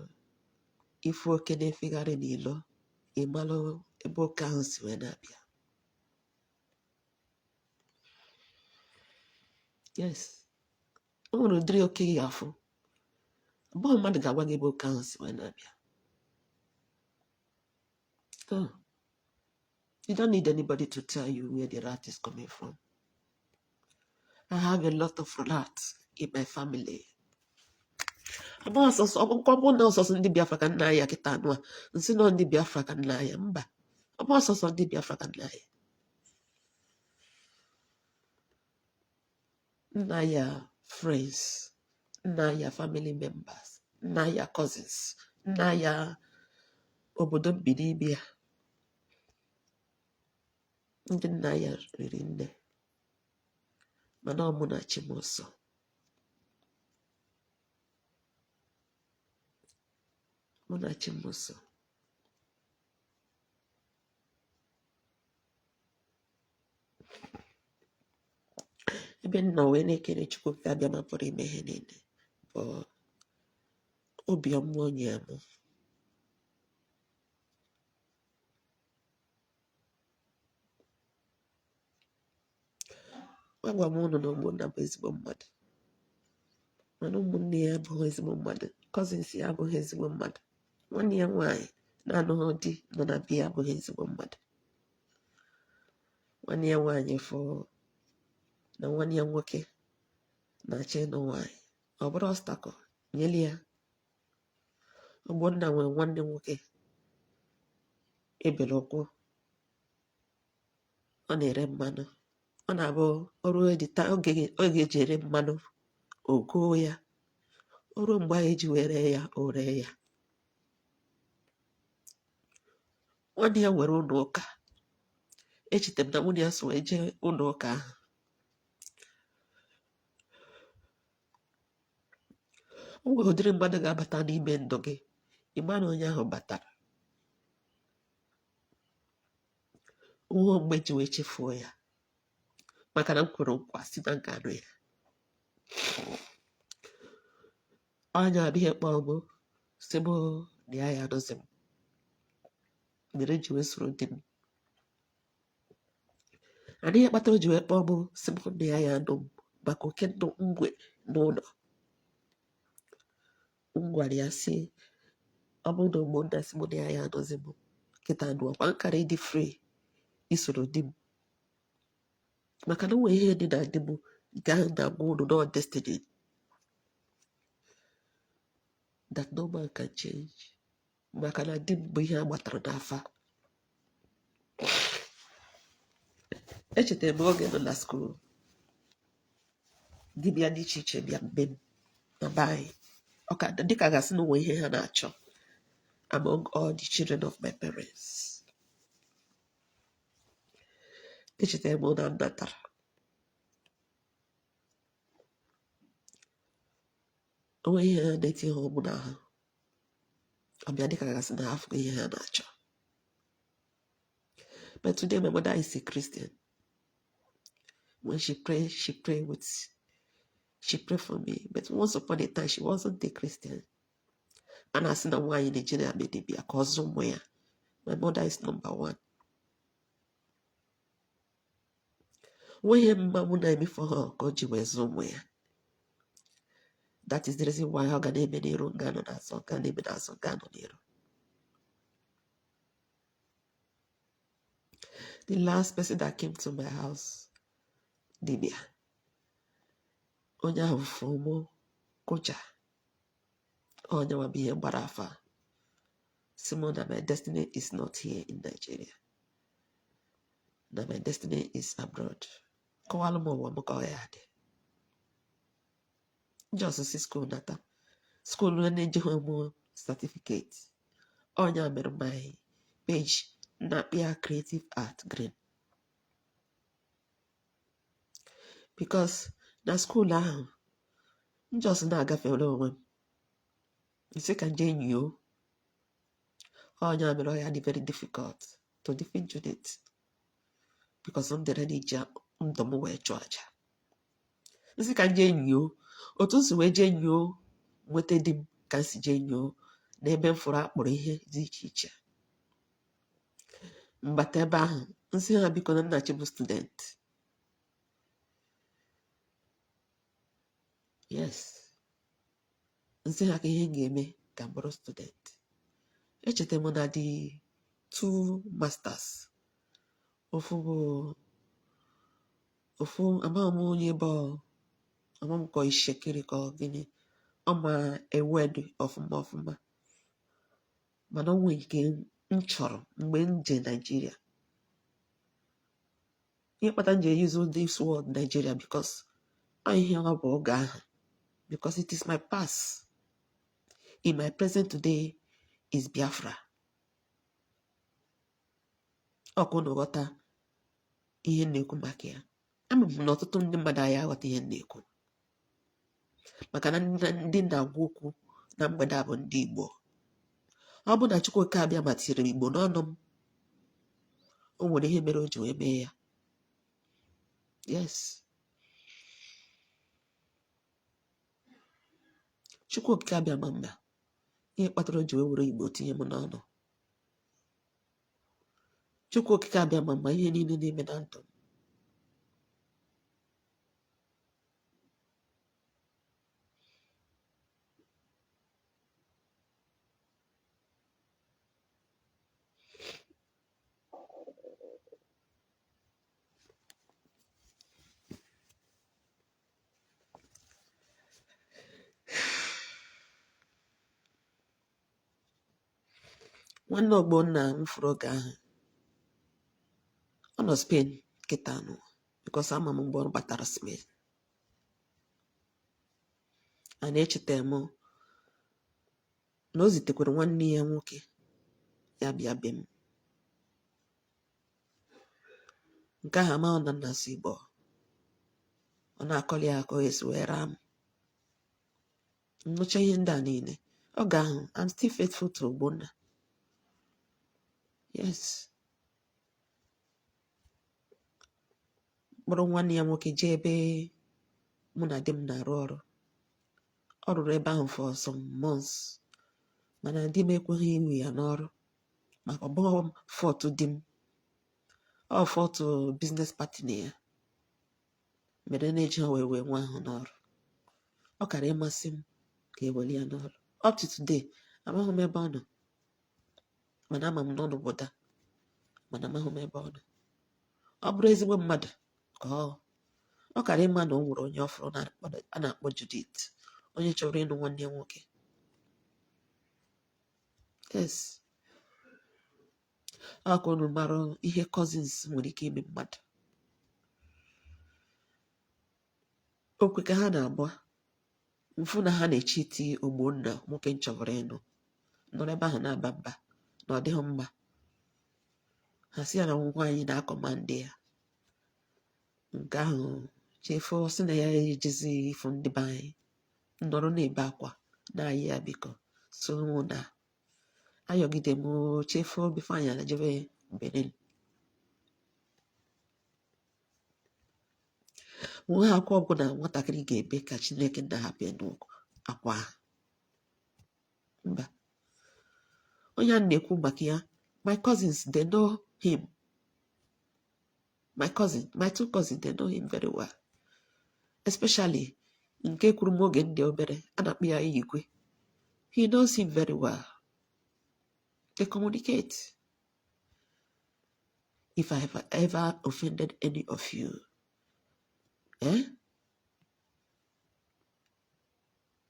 Speaker 2: ifu oke na-efegharị n'ilo ịmalụ ebe oke ahụ si wee na-abịa. Yes. O nwere ụdịrị oke ya afụ. Mgbe mmadụ ga-agwa gị ebe oke ahụ si wee na-abịa. Oh. You don't need anybody to tell you where the rat is coming from. I have a lot of rats in my family. Ọ bụ na ọsọsọ ndị Biafra ka nna ya kịta anụ a nsị nọ ndị Biafra ka nna ya mba. Ọ bụ ọsọsọ ndị Biafra ka nna ya. Nna ya friends, nna ya family members, nna ya cousins, nna ya obodo mbidi ibe ya. Ndị nna ya riri nne mana ọ mụ na chi m nsọ. Mụ na chi m nsọ. Ebe nna wee na-ekele Chukwu ka abịa ma pụrụ ime ihe niile bụ obiọma onye mụ. Agwa m ụnụ na ụmụnna bụ ezigbo mmadụ mana ụmụnne ya abụghị ezigbo mmadụ. Cousins ya abụghị ezigbo mmadụ. Nwanne ya nwaanyị na-anụghị di nọ na be ya abụghị ezigbo mmadụ. Nwanne ya nwaanyị fụ na nwanne ya nwoke na-achọ ịnụ nwaanyị ọ bụrụ ọstakọ nyeli ya. Ụmụnna nwere nwanne nwoke ebere ụkwụ ọ na-ere mmanụ. Ọ na-abụ ọrụ edita oge eji ere mmanụ o goo ya. O ruo mgbe ahụ eji wee ree ya o ree ya. Nwanne ya nwere ụlọ ụka. Echetara m na nwunye ya so wee jee ụlọ ụka ahụ. O nwere ụdịrị mmadụ ga-abata n'ime ndụ gị ịma na onye ahụ batara. Nwa mgbe ji wee chefuo ya maka na m kwere nkwa si na nga anụ ya. Onye abịghị kpọọ m si m na ya anọzi m mere ji wee soro di m. Adịghị kpatara o ji wee kpọọ m si m na ya anụ m maka oke ndụ ngwe n'ụlọ. M gwara ya si ọ bụrụ na ụmụnna si m na ya anọzi m kịta anụ ọkwa nkara ịdị free isoro di m maka na onwe ihe dị na di m nke ahụ na-agwa ụlọ no destiny that no man can change. Maka na di m bụ ihe a gbatara n'afa. Echetara m oge nọ na skuul dibịa dị iche iche bịa mbe m na be anyị. Ọka dịka gasị na onwe ihe ha na-achọ among all the children of my parents. Echetara m na nna tara. Onwe ihe ha na-etinye ha ọmụ n'ahụ. Ọbịa dịka gasị na afọ ihe ha na-achọ. But today my mother is a Christian. When she prayed for me. But once upon a time, she wasn't a Christian. And I seen why in Nigeria made it be a cause somewhere. My mother is number one. When her mama named me for her, God, she was somewhere. That is the reason why I got name in Nero, Gano, Naso, Gano, Gano, Nero. The last person that came to my house, Dibia. Onya Fumo, Kocha. Onya Wabi Barafa. Simon, that my destiny is not here in Nigeria. That my destiny is abroad. Kowalomo Wamokoyade. Just see school nata. School when certificate. Onya made my page. Napia Creative Art Green. Because na school now, just na-agafe onwe m. Isi ka nje enyo. Onya mere ya dị very difficult to defend Judith. Because I'm the ready ndụ m wee chụọ aja. Isi ka nje enyo. Otu nsi wee je enyo nweta di m ka nsi je enyo n'ebe m fụrụ akpọrọ ihe dị iche iche. Mbata ebe ahụ, nsi ha biko na nna chi bụ student. Yes. Nsi ha ka ihe ga-eme ka m bụrụ student. Echeta m na dị 2 masters. Ofu amaghị m onye bụ amaghị m ka ishekiri ka ọ gịnị. Ọ ma ewedu ọfụma. Mana onwe nke m chọrọ mgbe m je Nigeria. Ihe kpata m ji use this word Nigeria because ihe ọ bụ oge ahụ. Because it is my past. In my present today is Biafra. Ọkụ na ghọta ihe na-ekwu maka ya. Ama m na ọtụtụ ndị mmadụ anyị aghọta ihe na-ekwu. Maka na ndị na-agwa okwu na mgbede a bụ ndị Igbo. Ọ bụ na Chukwuka abịa ma tinyere m Igbo n'ọnụ m. O nwere ihe mere o ji wee mee ya. Yes. Chukwuka abịa ma mba. Ihe kpatara o ji wee were Igbo tinye m n'ọnụ. Chukwuka abịa ma mba ihe niile na-eme na ndụ m. Nwanne ọgbọ nna m fụrụ oge ahụ. Ọ nọ Spain kịta anụ. Because ama m mgbe ọ batara Spain. A na-echeta m na o zitekwara nwanne ya nwoke ya bịa be m. Nke ahụ amaghị na nna si Igbo. Ọ na-akọli ya ka o esi wee raa m. Nnụcha ihe ndị a niile. Oge ahụ, I'm still faithful to Ogbonna. Yes. Kpọrọ nwanne ya nwoke jee ebe mụ na di m na-arụ ọrụ. Ọ rụrụ ebe ahụ for some months. Mana di m ekweghị iwe ya n'ọrụ. Maka ọ bụghị fault di m. Ọ fault business partner ya. Mere na-eji ha wee nwa ahụ n'ọrụ. Ọ kara ịmasị m ka eweli ya n'ọrụ. Up to today, amaghị m ebe ọ nọ. Mana ama m nọ n'obodo a. Mana amaghị m ebe ọ nọ. Ọ bụrụ ezigbo mmadụ ka ọ kara ịma na o nwere onye ọfụrụ a na-akpọ Judith. Onye chọrọ ịnụ nwanne ya nwoke. Yes. Ọ ka unu mara ihe cousins nwere ike ime mmadụ. Okwe ka ha na-agba. Mfu na ha na-echiti Ogbonna nwoke nchọbara ịnụ. Nọrọ ebe ahụ na-aba mba na ọ dịghị mma. Ha si ya na nwaanyị na-akọmandị ya. Nke ahụ chefu sị na ya ejezi ifu ndị be anyị. Nọrọ na-ebe akwa na-ayị ya biko so na ayọgide m chefu bifo anyị na jebe Benin. nwe akwa ọbụla nwatakịrị ga-ebe ka Chineke na-ahapụ n'ụkwụ akwa ahụ. Mba, onye a na-ekwu maka ya, my cousins, they know him. My two cousins, they know him very well. Especially nke kwuru m oge ndị obere, a na-akpọ ya Igwe. He knows him very well. They communicate. If I have ever offended any of you,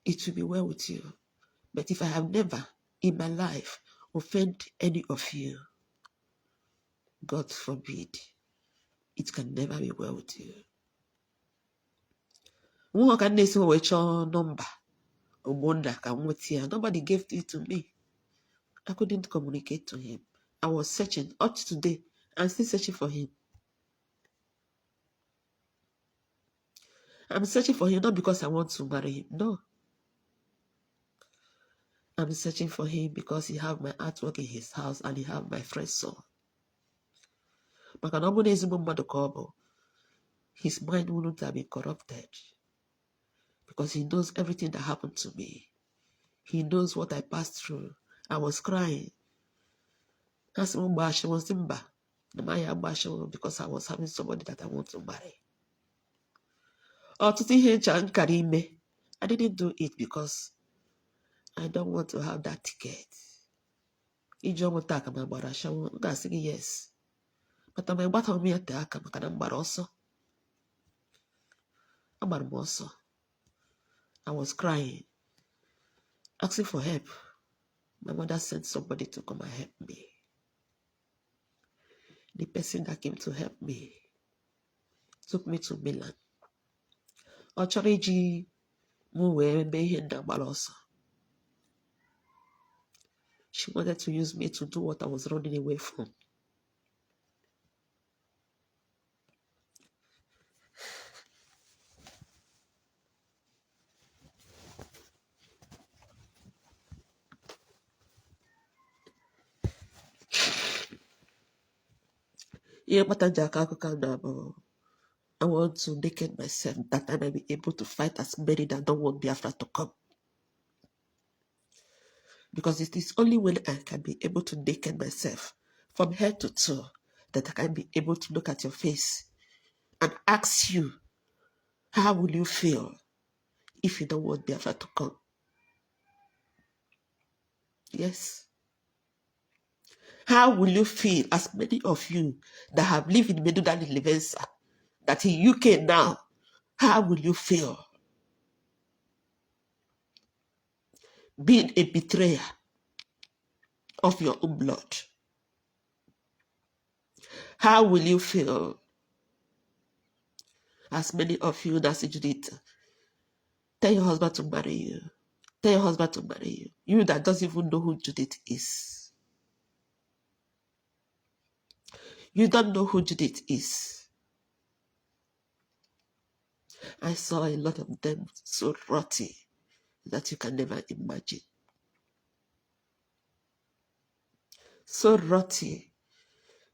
Speaker 2: it will be well with you. But if I have never in my life offended any of you, God forbid, it can never be well with you. Nobody gave it to me. I couldn't communicate to him. I was searching up to today. I'm still searching for him. I'm searching for him not because I want to marry him. No. I'm searching for him because he have my artwork in his house and he have my friend's son. His mind wouldn't have been corrupted because he knows everything that happened to me. He knows what I passed through. I was crying. Because I was having somebody that I want to marry. I didn't do it because I don't want to have that ticket. Yes. But I'm about me at the I was crying, asking for help. My mother sent somebody to come and help me. The person that came to help me took me to Milan. She wanted to use me to do what I was running away from. I want to naked myself that I may be able to fight as many that don't want Biafra to come. Because it is only when I can be able to naked myself from head to toe that I can be able to look at your face and ask you, how will you feel if you don't want Biafra to come? Yes. How will you feel, as many of you that have lived in Meduna and Livenza, that in UK now, how will you feel being a betrayer of your own blood? How will you feel, as many of you that say, Judith, tell your husband to marry you. Tell your husband to marry you. You that doesn't even know who Judith is. You don't know who Judith is. I saw a lot of them so rotty that you can never imagine. So rotty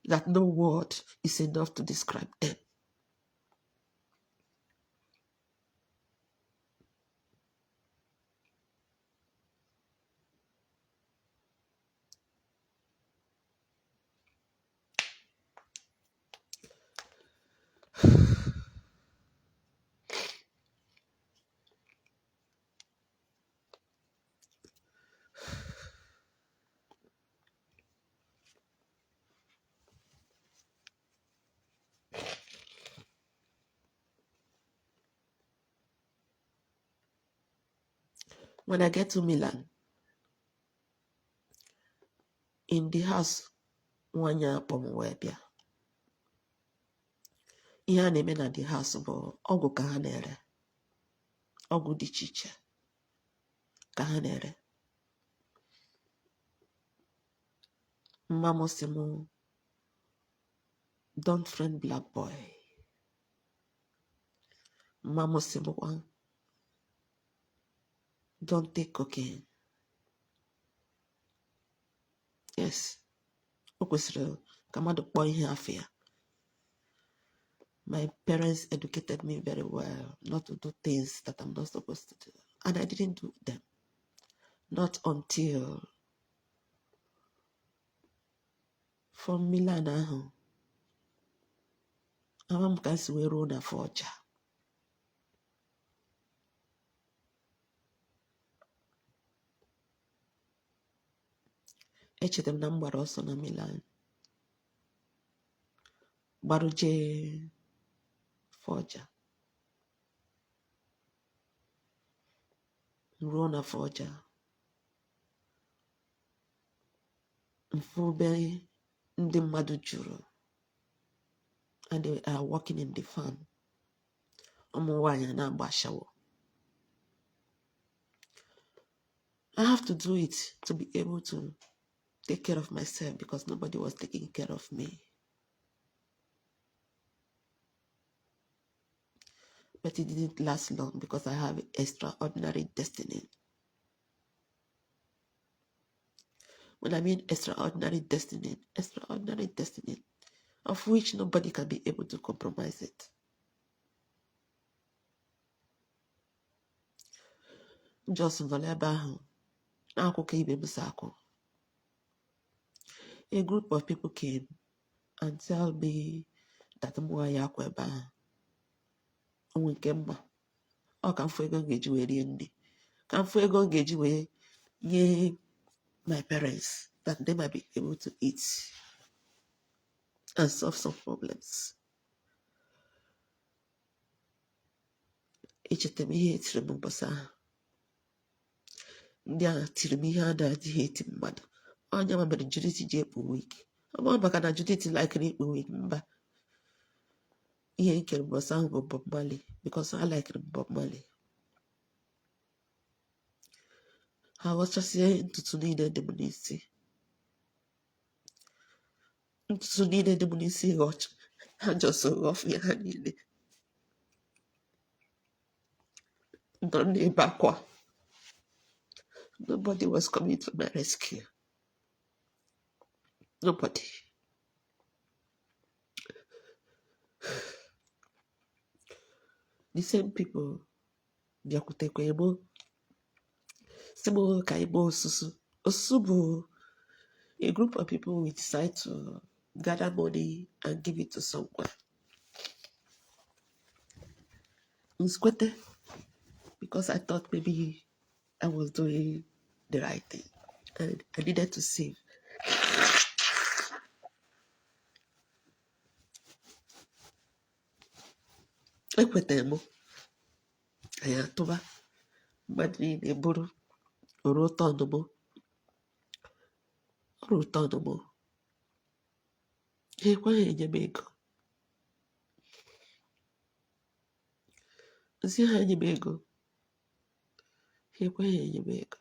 Speaker 2: that no word is enough to describe them. When I get to Milan, in the house, Wanya Pomwebia. Ihe a na-eme na the house bụ ọgwụ ka ha na-ere. Ọgwụ dị iche iche ka ha na-ere. Mama sị m, don't friend black boy. Mama sị m, don't take cocaine. Yes. O kwesịrị ka mmadụ kpọọ ihe afọ ya. My parents educated me very well not to do things that I'm not supposed to do. And I didn't do them. Not until from Milan ahụ. Ama m ka m si wee ruo na Forja. Echere m na m gbara ọsọ na Milan. Gbaruje Forja. Ruo na Forja. Mfube ndị mmadụ juru. And they are working in the farm. Ụmụ nwaanyị na-agba shawo. I have to do it to be able to take care of myself because nobody was taking care of me. But it didn't last long because I have extraordinary destiny. When I mean extraordinary destiny, of which nobody can be able to compromise it. Just a group of people came and tell me that Mwaya Kweba Winkemba or Kamfuego Gejuwe Rindi. Kamfuego Gejuwe ye my parents that they might be able to eat and solve some problems. Echeteme ihe etiri m mbọsị ahụ. Ndị a tiri m ihe a na-adịghị eti mmadụ. Onye ma mere Judith ji ekpu wig. Ọ bụ maka na Judith likere ikpu wig mba. Ihe nkere mbọsị ahụ bụ Bob Marley because I like Bob Marley. Ha ghọchasie ntutu niile dị m n'isi. Ntutu niile dị m n'isi ghọcha. Ha just ghọfụ ya ha niile. Nọ n'ebe akwa. Nobody was coming to my rescue. Nobody. The same people bịakwutekwa ebo simo ka ebo osusu. Osusu bụ a group of people we decide to gather money and give it to someone. Nskwete, because I thought maybe I was doing the right thing and I needed to save. Ekwete mo. Aya toba. Mmadụ niile bụrụ oru tọnụ mo. Oru tọnụ mo. Ha ekweghị enye m ego. Nsị ha enye m ego. Ha ekweghị enye m ego.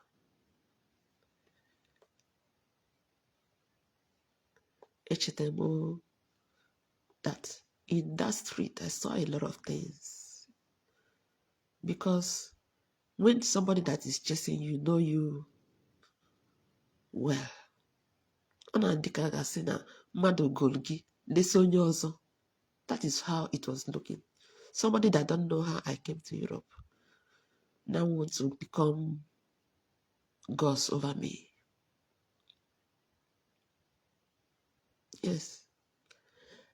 Speaker 2: Echetara m that in that street I saw a lot of things. Because when somebody that is chasing you know you well, that is how it was looking. Somebody that don't know how I came to Europe now wants to become gods over me. Yes.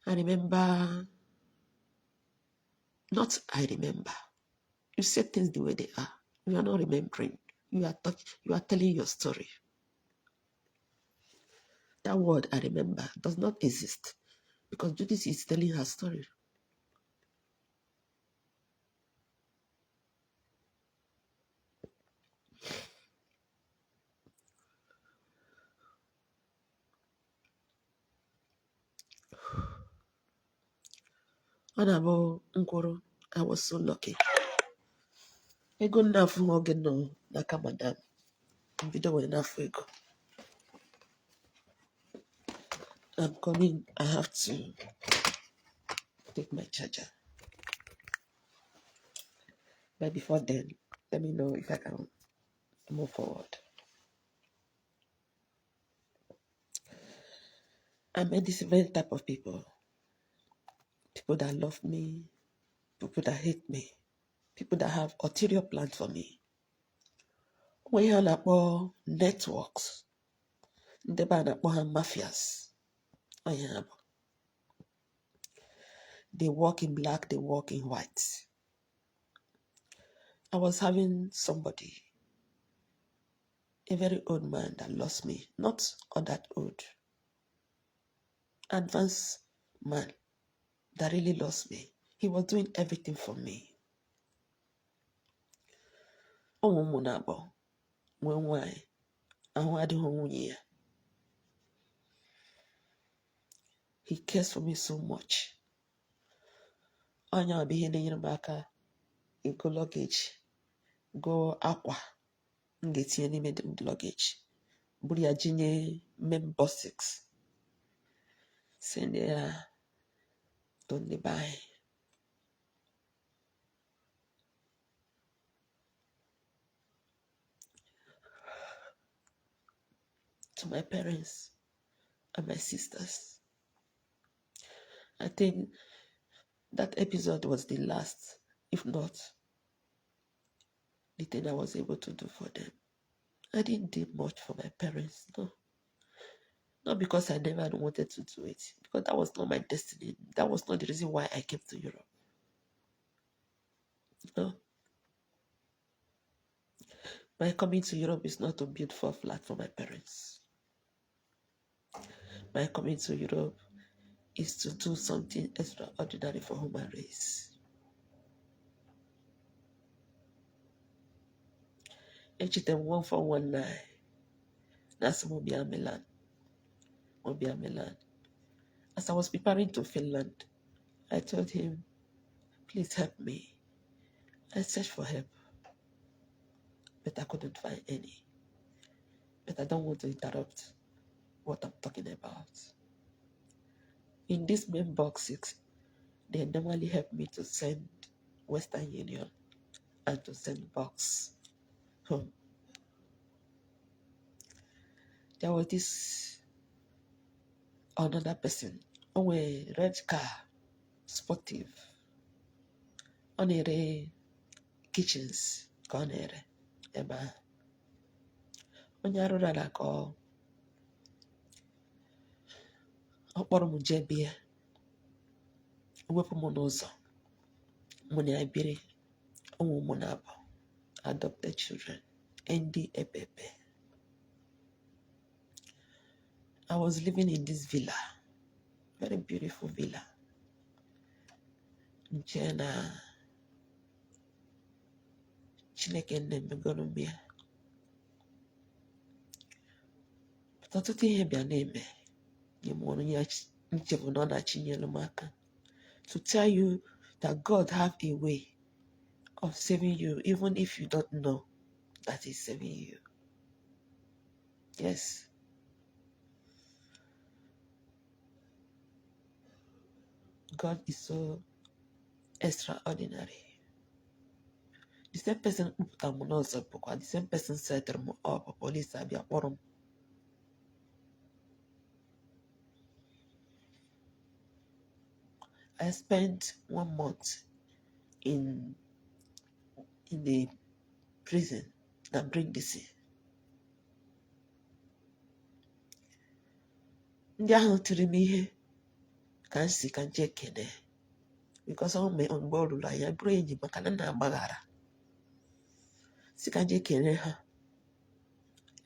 Speaker 2: I remember. You say things the way they are. You are not remembering. You are telling your story. That word I remember does not exist because Judith is telling her story. I was so lucky. Ego nafu oge no naka madam. Bido we nafu ego. I'm coming. I have to take my charger. But before then, let me know if I can move forward. I met this different type of people people that love me, people that hate me, people that have ulterior plans for me. When you have networks, ndị be a na-akpọ ha mafias. They work in black, they work in white. I was having somebody, a very old man that lost me, not all that old, advanced man that really lost me. He was doing everything for me. Ụmụ na abụọ nwee nwanyị ahụ adịghị nwunye ya. He cares for me so much. Onye ọ bụ ihe na-enyere m aka ego luggage, go akwa m ga-etinye n'ime luggage, buru ya jinye main bus 6, send ya to ndị be anyị. To my parents and my sisters. I think that episode was the last, if not the thing I was able to do for them. I didn't do much for my parents, no. Not because I never wanted to do it, because that was not my destiny. That was not the reason why I came to Europe. No. My coming to Europe is not to build 4 flats for my parents. My coming to Europe is to do something extraordinary for human race. Echite 1419. That's Mobia Milan. As I was preparing to Finland, I told him, please help me. I searched for help, but I couldn't find any. But I don't want to interrupt what I'm talking about. In this main box 6, they normally help me to send Western Union and to send box home. There was this another person on a red car, sportive, on a kitchens, corner, eba. Onye arụrụ ala ka ọ kpọrọ m jee bịa, wepụ m n'ụzọ, mụ na ya biri, ụmụ m na-abụ adopted children, ndị epepe. I was living in this villa, very beautiful villa. Nche na Chineke na-emegoro m ya. Ọtụtụ ihe bịa na-eme nye m ọrụ ya nchefu na ọ na-chinyere m aka. To tell you that God have a way of saving you even if you don't know that He's saving you. Yes. God is so extraordinary. The same person kpụpụtara m n'ọzọ bụkwa the same person setụrụ m up, police abịa kpọrọ m. I spent 1 month in the prison na Brindisi. Ndị ahụ tiri m ihe ka m si ka nje kene, because mgbe ọ ruru anya bụrụ enyi maka na na-agbaghara. Si ka nje kene ha,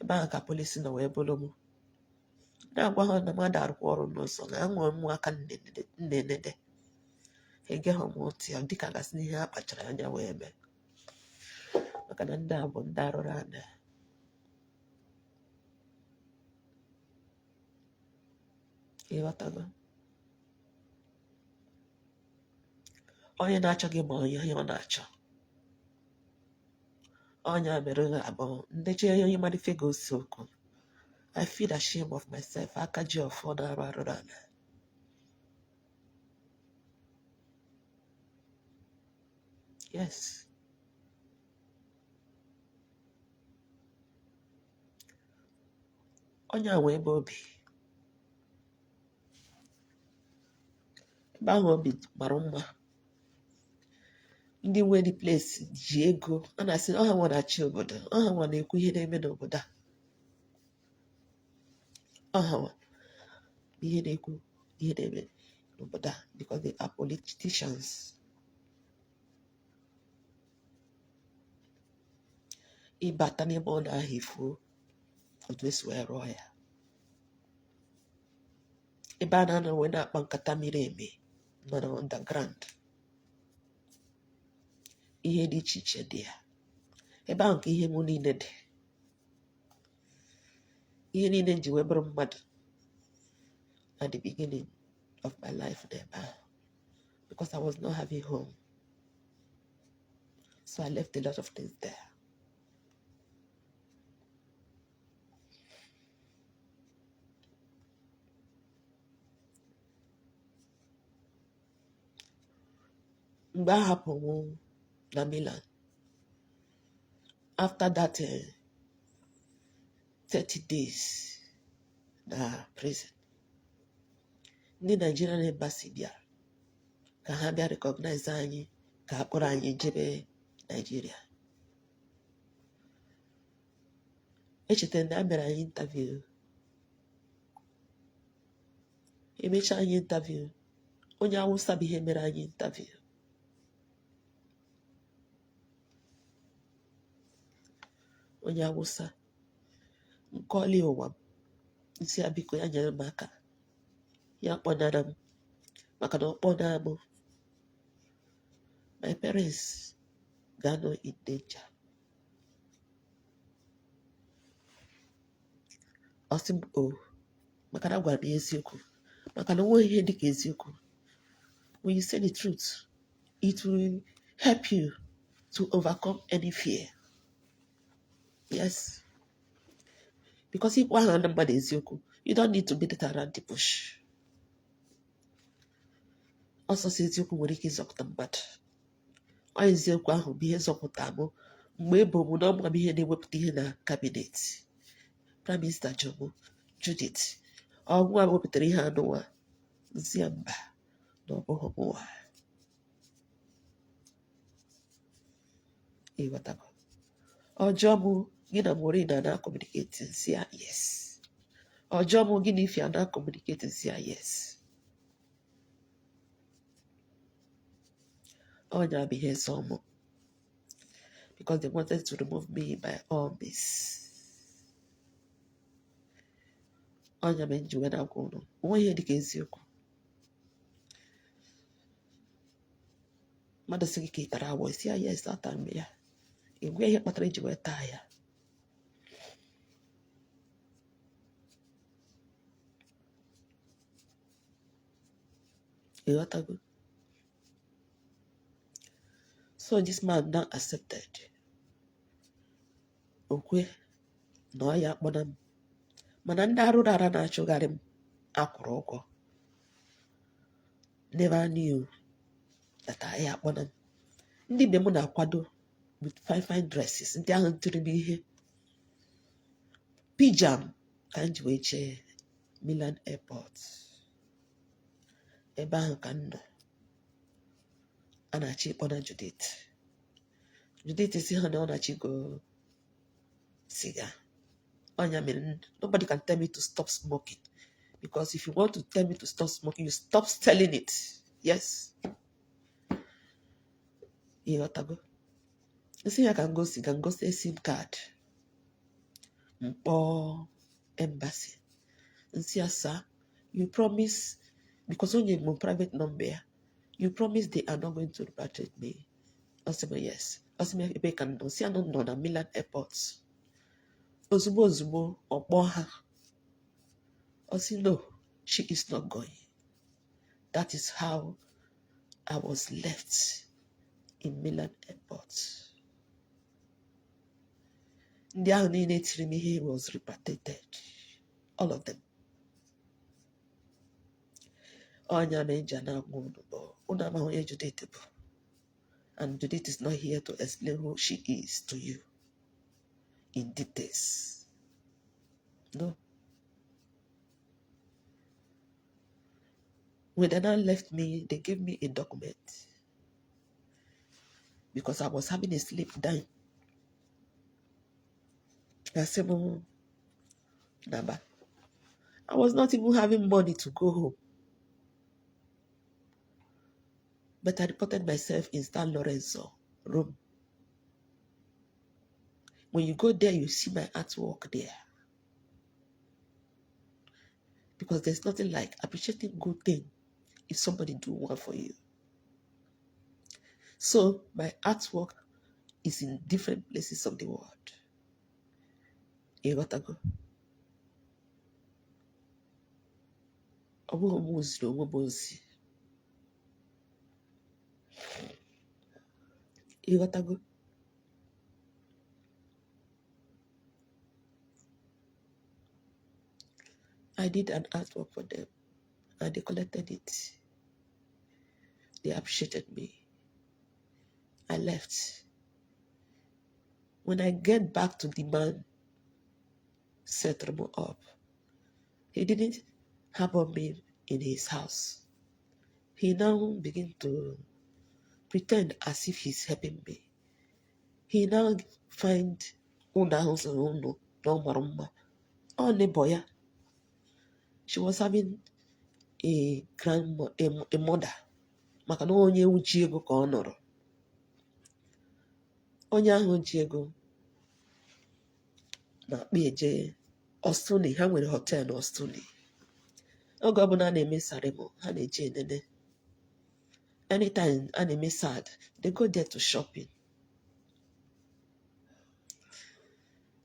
Speaker 2: ebe ahụ ka polisi nọ wee bụrụ m. Na-agwa ha na mmadụ arụkwa ọrụ n'ụzọ na anwụrụ m aka nnenede. Egeghị m ntị ya dịka gasị n'ihe ha kpachara anya wee mee, maka na ndị a bụ ndị arụrụ anya. Ịghọtago? Onye na-achọ gị ma onye ọ na-achọ. Onye a mere ga-abụ ndị chi onye mmadụ fego osi okwu. I feel ashamed of myself. Aka ji ọfọ na-arụ arụrụ anya. Yes. Onye a wee ebe obi
Speaker 1: ebe ahụ obi mara mma. Ndị nwe the place ji ego, a na-asị ọha nwa na-achị obodo, ọha nwa na-ekwu ihe na-eme n'obodo a, ọha nwa ihe na-ekwu ihe na-eme n'obodo a, because they are politicians. Ịbata n'ebe ọ na-ahụ ifuo otu esi wee rụọ ya, ebe a na-anọ wee na-akpa nkata miri emi nọ na underground, ihe dị iche iche dị ya ebe ahụ ka ihe mụ niile dị, ihe niile ji wee bụrụ mmadụ at the beginning of my life n'ebe ahụ, because I was not having home, so I left a lot of things there. Mgbe a hapụrụ m na Milan, after that 30 days na prison, ndị Nigerian embassy bịara ka ha bịa recognize anyị, ka ha kpọrọ anyị jebe Nigeria. Echetara na a mere anyị interview, emechaa anyị interview, onye Awụsa bụ ihe mere anyị interview. Onye Awụsa nkọli ụwa m, nsị ya biko ya nyere m aka, ya kpọnara m, maka na ọ kpọnaa m, my parents ga-anọ in danger. Ọ sị m o, maka na agwara m ya eziokwu, maka na onwe ihe dịka eziokwu. When you say the truth, it will help you to overcome any fear. Yes. Because if one hand mmadụ eziokwu, you don't need to beat it around the bush. Ọsọsọ eziokwu nwere ike ịzọpụta mmadụ. Ọ eziokwu ahụ bụ ihe zọpụta m mgbe ebo m na ọmụma m ihe na-ewepụta ihe na kabinet. Prime Minister Jomo Judith ọgwụ a wepụtara ihe anụwa, nsi ya mba na ọ bụghị mụwa. Ịghọtago? Ọjọọ mụ gị na Morina na-communicate, nsi ya yes. Ọjọọ mụ gị na Ifia na-communicate, nsi ya yes. Ọnya bụ ihe nsọ mụ, because they wanted to remove me by all means. Ọnya bụ njiwe na-agwa ụlọ onwe ihe dịka eziokwu. Mmadụ sị gị ka ị tara awọ, isi ya yes, atara m ya. Egwe ihe kpatara iji wee taa ya. Ịghọtago? So this man now accepted. Okwe na ọ ya akpọna m, mana ndị arụrụ ara na-achụgharị m akwụrụ ụgwọ. Never knew that I akpọna m. Ndị be m na-akwado with fine dresses, ndị ahụ tụrụ m ihe pijam ka m ji wee jee Milan airport. Ebe ahụ ka m nọ, a na-achọ ịkpọna Judith. Judith si ha na ọ na-achọ go cigar. Onya mere nobody can tell me to stop smoking, because if you want to tell me to stop smoking, you stop selling it. Yes. Ịghọtago? Nsị ya ka ngosi ka ngosi SIM card mkpọ embassy. Nsị ya sir, you promise, because onye mo private number ya, you promise they are not going to repatriate me. Ọsịma yes. Ọsịma ebe ka nọ, si ya nọ na Milan airport. Ozugbo ozugbo ọkpọ ha. Ọsị no, she is not going. That is how I was left in Milan airport. Ndị ahụ niile tiri m ihe was repatriated, all of them. Onya na-eji na-agwa unu amaghị onye Judith bụ, and Judith is not here to explain who she is to you in details. No.
Speaker 2: When they now left me, they gave me a document because I was having a sleep dying. I said, "Oh, Naba." I was not even having money to go home. But I reported myself in San Lorenzo, Rome. When you go there, you see my artwork there. Because there's nothing like appreciating good thing if somebody do one for you. So my artwork is in different places of the world. You gotta go. You gotta go. I did an artwork for them and they collected it. They appreciated me. I left. When I get back to the man, set Remo up. He didn't harbor me in his house. He now begin to pretend as if he's helping me. He now find Una house no marumba. Oh neighbor, she was having a mother. Maka na onye uji ego ka ọ nọrọ. Onye ahụ ji ego na-akpa eje Ostuni. Ha nwere hotel na Ostuni. Oge ọbụla a na-eme saremo, ha na-eje enene. Anytime a na-eme sad, they go there to shopping.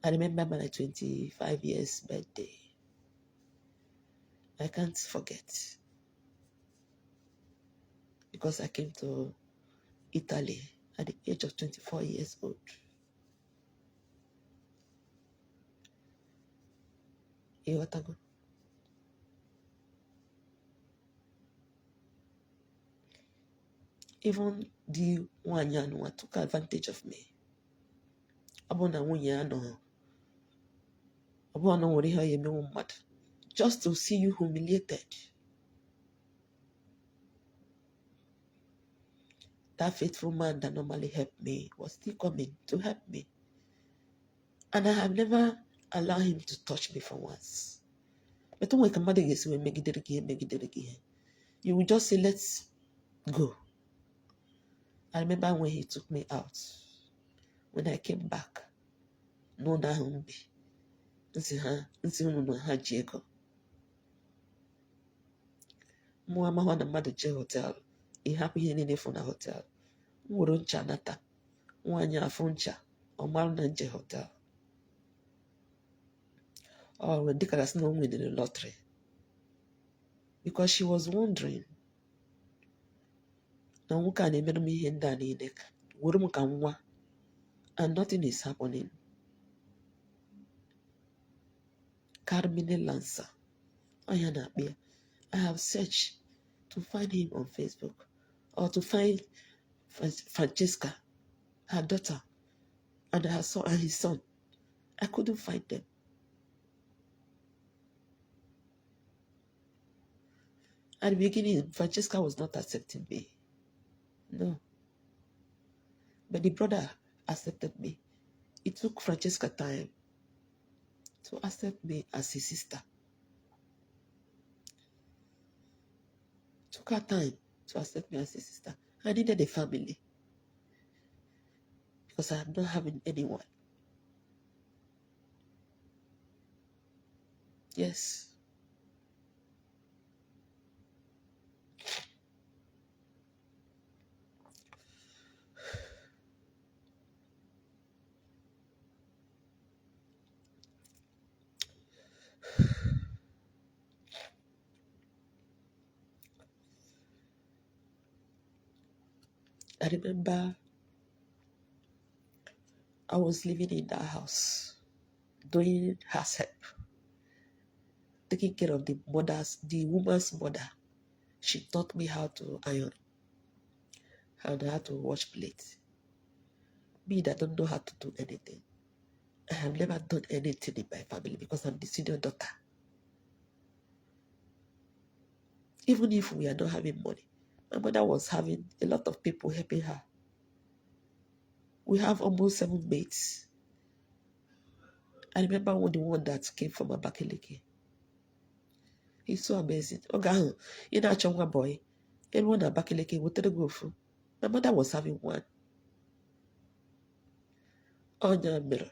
Speaker 2: I remember my 25 years birthday. I can't forget. Because I came to Italy at the age of 24 years old. Even the one who took advantage of me. Just to see you humiliated. That faithful man that normally helped me was still coming to help me. And I have never allowed him to touch me for once. But when you will just say, let's go. I remember when he took me out. When I came back, no na humbi. Diego. Muama wana madu je hotel. He happy he nene for na hotel. Mwuruncha nata. Mwanya afuncha. Omaru na nje hotel. Oh, when Dikaras no win in the lottery. Because she was wondering. Na wuka ne meru mi henda ni nek. Wurum kamwa. And nothing is happening. Carmine Lanza. I have searched to find him on Facebook or to find Francesca, her daughter, and her son and his son. I couldn't find them. At the beginning, Francesca was not accepting me. No. But the brother accepted me. It took Francesca time to accept me as his sister. It took her time to accept me as his sister. I needed a family because I am not having anyone. Yes. I remember I was living in that house, doing house help, taking care of the woman's mother. She taught me how to iron and how to wash plates. Me that don't know how to do anything. I have never done anything in my family because I'm the senior daughter. Even if we are not having money, my mother was having a lot of people helping her. We have almost 7 mates. I remember the one that came from Abakaliki. He's so amazing. Okay, you know, a boy. Everyone at Abakaliki would go through. My mother was having one. On your mirror.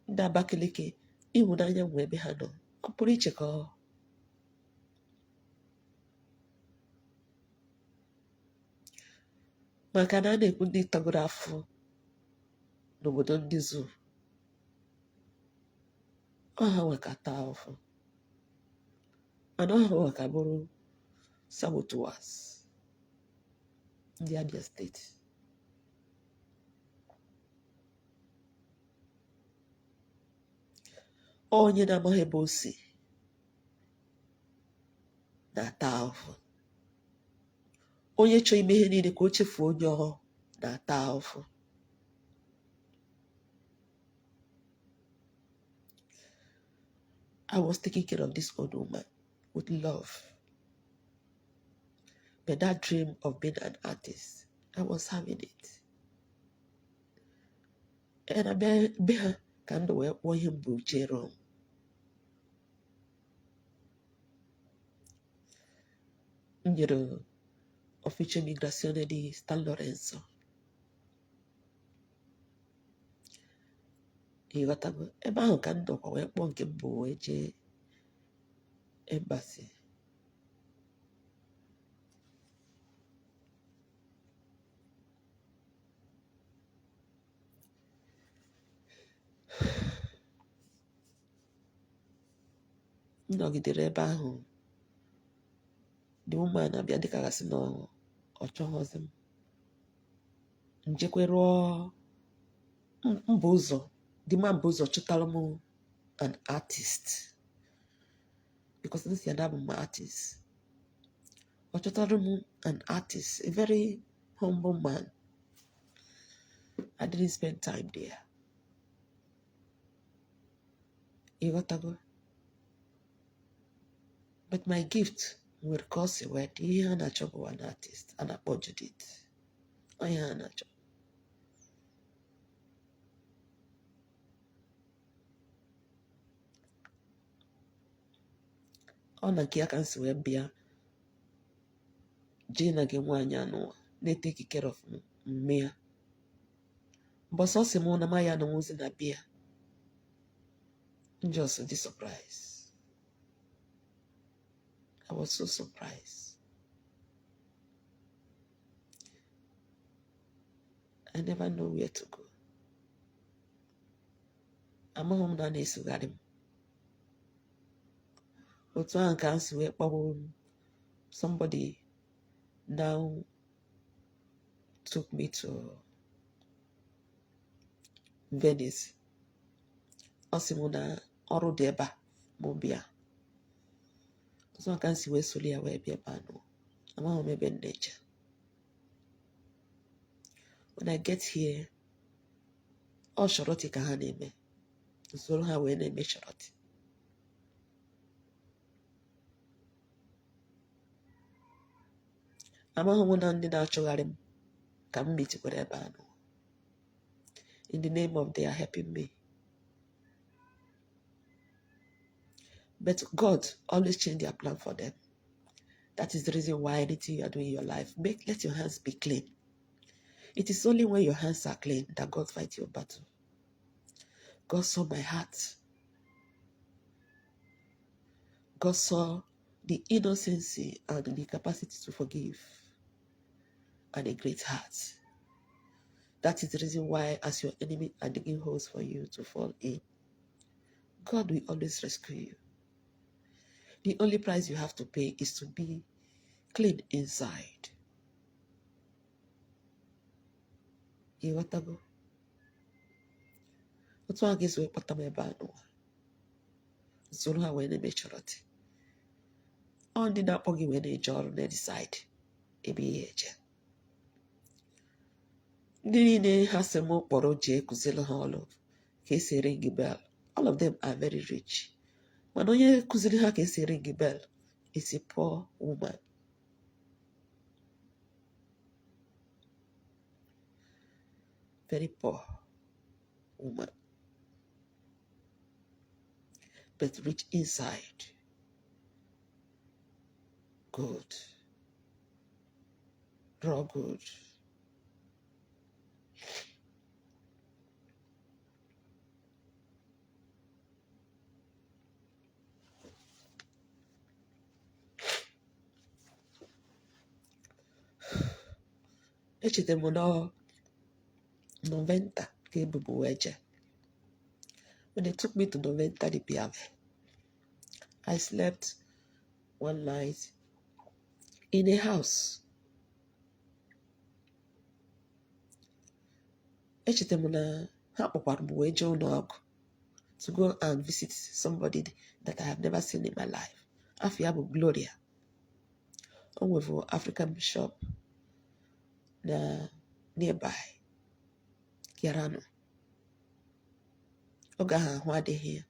Speaker 2: Ndị Abakaliki, ịhụnanya nwe ebe ha nọ. Ọ pụrụ iche ka ọ. Maka na a na-ekwu ndị tọgoro afọ n'obodo ndị Zoo. Ọ ha nwe ka taa afọ. Mana ọ ha nwe ka bụrụ saboteurs ndị Abia steeti. Onye na-amaghị ebe o si na-ata ahụhụ. Onye chọọ ime ihe niile ka o chefuo onye ọhụụ na-ata ahụhụ. I was taking care of this old woman with love. But that dream of being an artist, I was having it. And I be her kind of way for him to Jerome. Ufficio Migrazione di San Lorenzo. Ịghọtago ebe ahụ ka m nọkwa wee kpọọ nke mbụ wee jee embassy. M nọgidere ebe ahụ. The woman abịa dịka gasị na ọ chọghọzi m. Njekwe rụọ mba ụzọ. The man bụ ụzọ chọtara m an artist. Because this is my artist. Ọ chọtara m an artist, a very humble man. I didn't spend time there. Ịghọtago? But my gift will cause a word. Ihe a na-achọ bụ an artist. A na-akpọ Judith. Onye a na-achọ. Ọ na nke ya ka m si wee bịa jee na gị nwaanyị anụwa na-eteki care of mme ya. Mbọsị ọ sị m na ma ya anọnwụzi na bịa. I'm just so surprised. I was so surprised. I never know where to go. Amaghị m na na-esogharị m. Otu ahụ ka m si wee kpọrọ somebody now took me to Venice. Ọ sị m na ọrụ dị ebe a ma ọ bịa. Otu ahụ ka m si wee soli ya wee bịa ebe anụ. Amaghị m ebe m na-eje. When I get here, ọ shọrọtị ka ha na-eme. Usoro ha wee na-eme shọrọtị. Amaghị m na ndị na-achọgharị m ka m metikwara ebe anụ. In the name of they are helping me. But God always change their plan for them. That is the reason why anything you are doing in your life, let your hands be clean. It is only when your hands are clean that God fights your battle. God saw my heart. God saw the innocency and the capacity to forgive and a great heart. That is the reason why, as your enemy are digging holes for you to fall in, God will always rescue you. The only price you have to pay is to be clean inside. You want to go? Otu a ga-ezu ekpata m ebe anụ. Soro ha wee na-eme chọrọtị. Ọ ndị na-akpọ gị wee na-eje ọrụ na-decide ebe ihe eje. Ndị niile ha sị m kpọrọ jee kụziere ha ọrụ ka esi ring bell. All of them are very rich. Mana onye kụziri ha ka esi ring bell
Speaker 1: is a poor woman. Very poor woman. But rich inside. Good. Raw good. Echere m na Noventa ka ebubo wee jee. When they took me to Noventa, the Piave, I slept one night in a house. Echere m na ha kpọkwara m wee jee ụlọ ọgwụ to go and visit somebody that I have never seen in my life. Afọ ya bụ Gloria. O nwere African bishop na nearby Kiarano. Oge ahụ ahụ adịghị ya.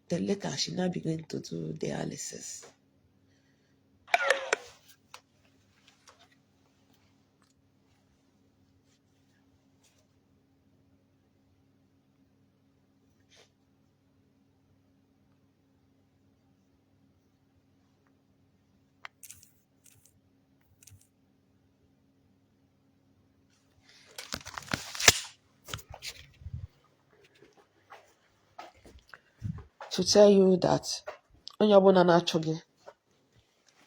Speaker 1: Then later she now began to do dialysis. To tell you that onye ọbụla na-achụ gị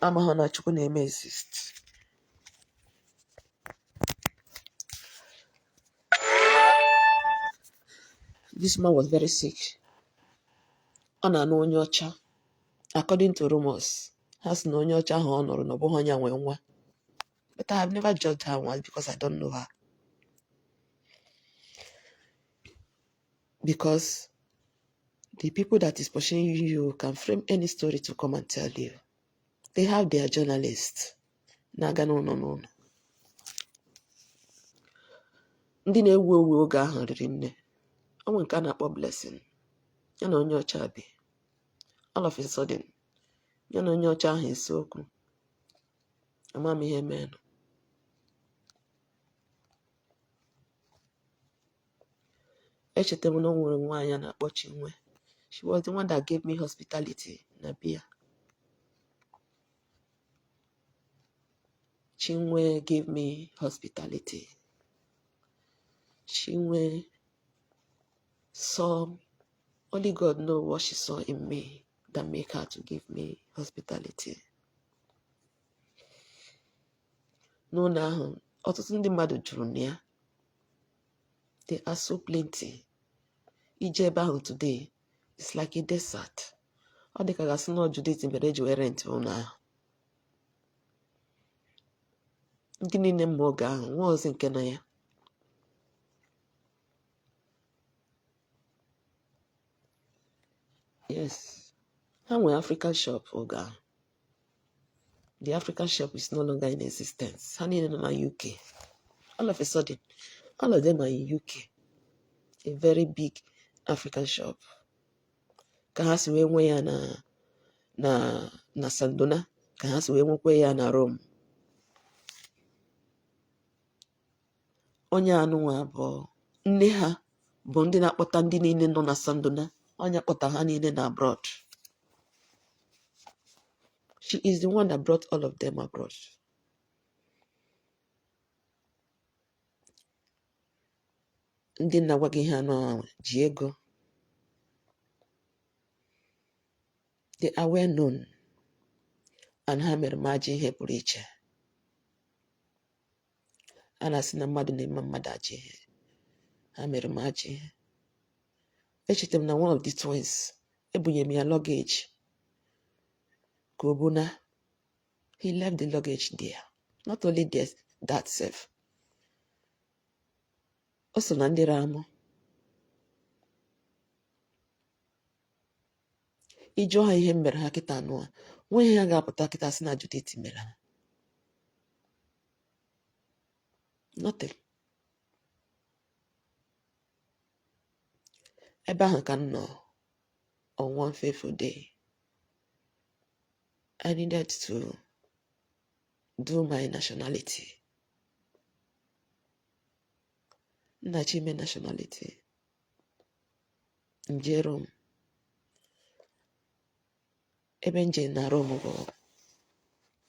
Speaker 1: amaghị na Chukwu na-eme exist. This man was very sick. Ọ na-anụ onye ọcha. According to rumors, ha sị na onye ọcha ahụ ọ nụrụ na ọ bụghị onye nwe nwa. But I have never judged her once because I don't know her. Because the people that is pushing you can frame any story to come and tell you. They have their journalists. Na-aga n'ụlọ n'ụlọ. Ndị na-ewu ewu oge ahụ riri nne. O nwere nke a na-akpọ Blessing. Ya na onye ọcha bi. All of a sudden, ya na onye ọcha ahụ esi okwu. Ama m ihe mere. Echeta m na o nwere nwaanyị a na-akpọ Chinwe. She was the one that gave me hospitality na bia. Chinwe gave me hospitality. Chinwe saw, only God knows what she saw in me that make her to give me hospitality. N'ụlọ ahụ, ọtụtụ ndị mmadụ juru na ya. They are so plenty. Ije ebe ahụ today, it's like a desert. Ọ dị ka gasị na Judith mere eji wee rent ụlọ ahụ. Ndị niile mma oge ahụ, nwa ozi nke na ya. Yes. Ha nwere African shop oge ahụ. The African shop is no longer in existence. Ha niile nọ na UK. All of a sudden, all of them are in UK. A very big African shop. Ka ha si wee nwe ya na Sandona, ka ha si wee nwekwe ya na Rome. Onye anụnwa bụ nne ha bụ ndị na-akpọta ndị niile nọ na Sandona. Onye kpọta ha niile na abroad. She is the one that brought all of them abroad. Ndị na-agwa gị ha nọ ji ego. They are well known. And ha mere m ajọ ihe pụrụ iche. A na-asị na mmadụ na-eme mmadụ ajọ ihe. Ha mere m ajọ ihe. Echeta m na one of the twins, ebunye m ya luggage. Ka o buna. He left the luggage there. Not only that self. O so na ndị ramụ. Ịjụọ ha ihe mere ha kịta anụ a. Nwa ihe ha ga-apụta kịta sị na Judith mere ha. Nothing. Ebe ahụ ka m nọ
Speaker 2: on one fateful day, I needed to do my nationality. Nachime nationality. Nje Rome. Ebe nje na Rome bụ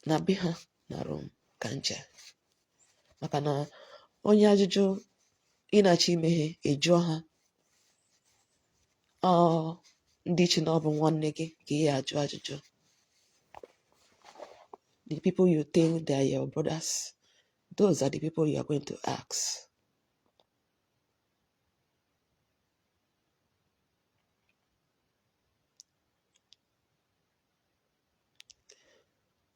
Speaker 2: na be ha na Rome ka nje. Maka na onye ajụjụ ịnachi imeghe ejụọ ha ndị chi na ọ bụ nwanne gị ka ị ajụ ajụjụ. The people you think they are your brothers, those are the people you are going to ask.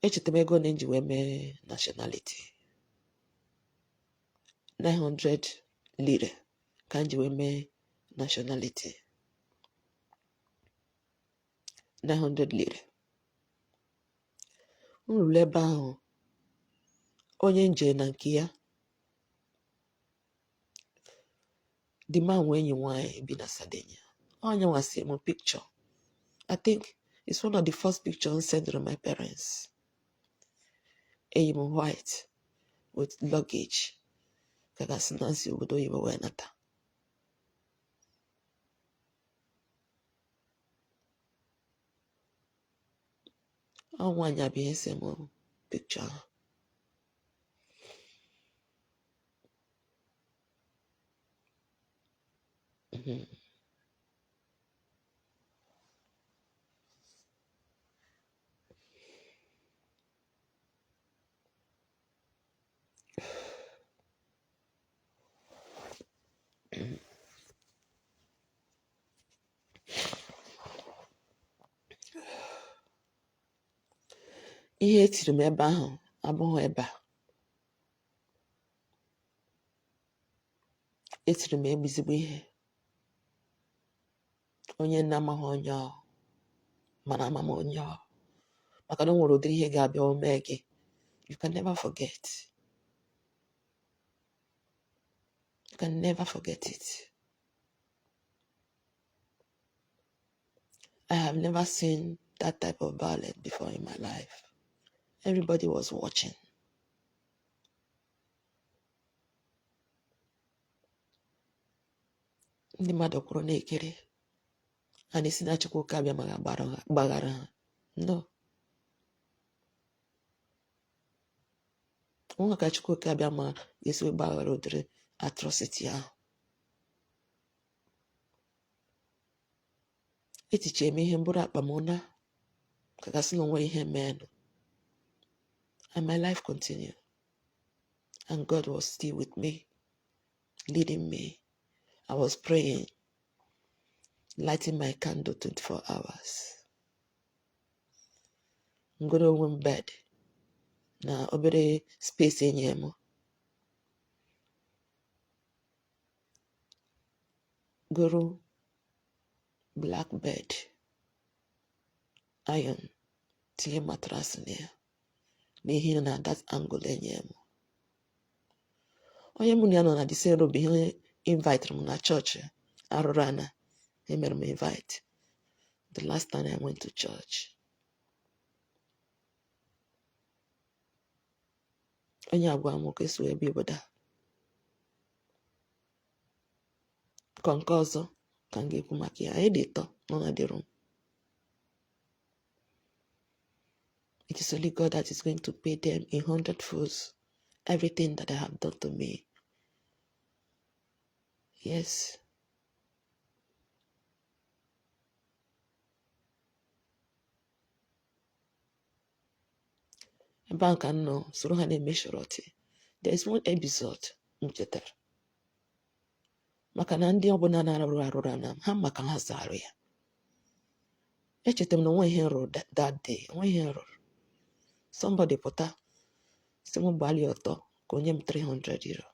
Speaker 2: Echetara m ego na nji wee mee nationality. 900 lire ka nji wee mee nationality. 900 lire. M ruru ebe ahụ, onye nje na nke ya, the man wee enyi nwanyị bi na Sardinia. Onye nwa sị m picture. I think it's one of the first pictures I sent to my parents. Enyi m white with luggage. Ka gasị na nsi obodo oyibo wee nata. Ọ nwaanyị abịa ihe sị m picture ahụ. Ihe etiri m ebe ahụ abụghị ebe a. Etiri m ezigbo ihe. Onye nna amaghị onye ọ mana ama m onye ọ. Maka na o nwere ụdịrị ihe ga-abịa o mee gị. You can never forget. You can never forget it. I have never seen that type of violence before in my life. Everybody was watching. Ndị mmadụ kwuru na-ekere. A na-esi na Chukwu ka abịa ma gbaghara ha. No. Nwa ka Chukwu ka abịa ma esi gbaghara ụdịrị atrocity ahụ. Etiche eme ihe mbụrụ akpa m na ka gasị na onwe ihe meenụ. And my life continued. And God was still with me, leading me. I was praying, lighting my candle 24 hours. Ngoro onwe m bed na obere space enye m. Goro black bed, iron, tinye matras na ya. N'ihi na that angle enye m. Onye mụ na ya nọ na the same room ihe invite m na church arụrụ ana. Emere m invite. The last time I went to church. Onye agwa m ka esi wee bịa obodo a. Ka nke ọzọ ka m ga-ekwu maka ya. Anyị dị ịtọ nọ na the room. It is only God that is going to pay them 100-fold everything that they have done to me. Yes. Ebe a ka m nọ soro ha na-eme shọrọtị. There is one episode m chetara. Maka na ndị ọbụla na-arụrụ arụrụ na ha maka ha zara ya. Echetara m na onwe ihe rụrụ that day. Onwe ihe rụrụ. Somebody pụta sị m gbalịa ọtọ ka onye m 300 euro.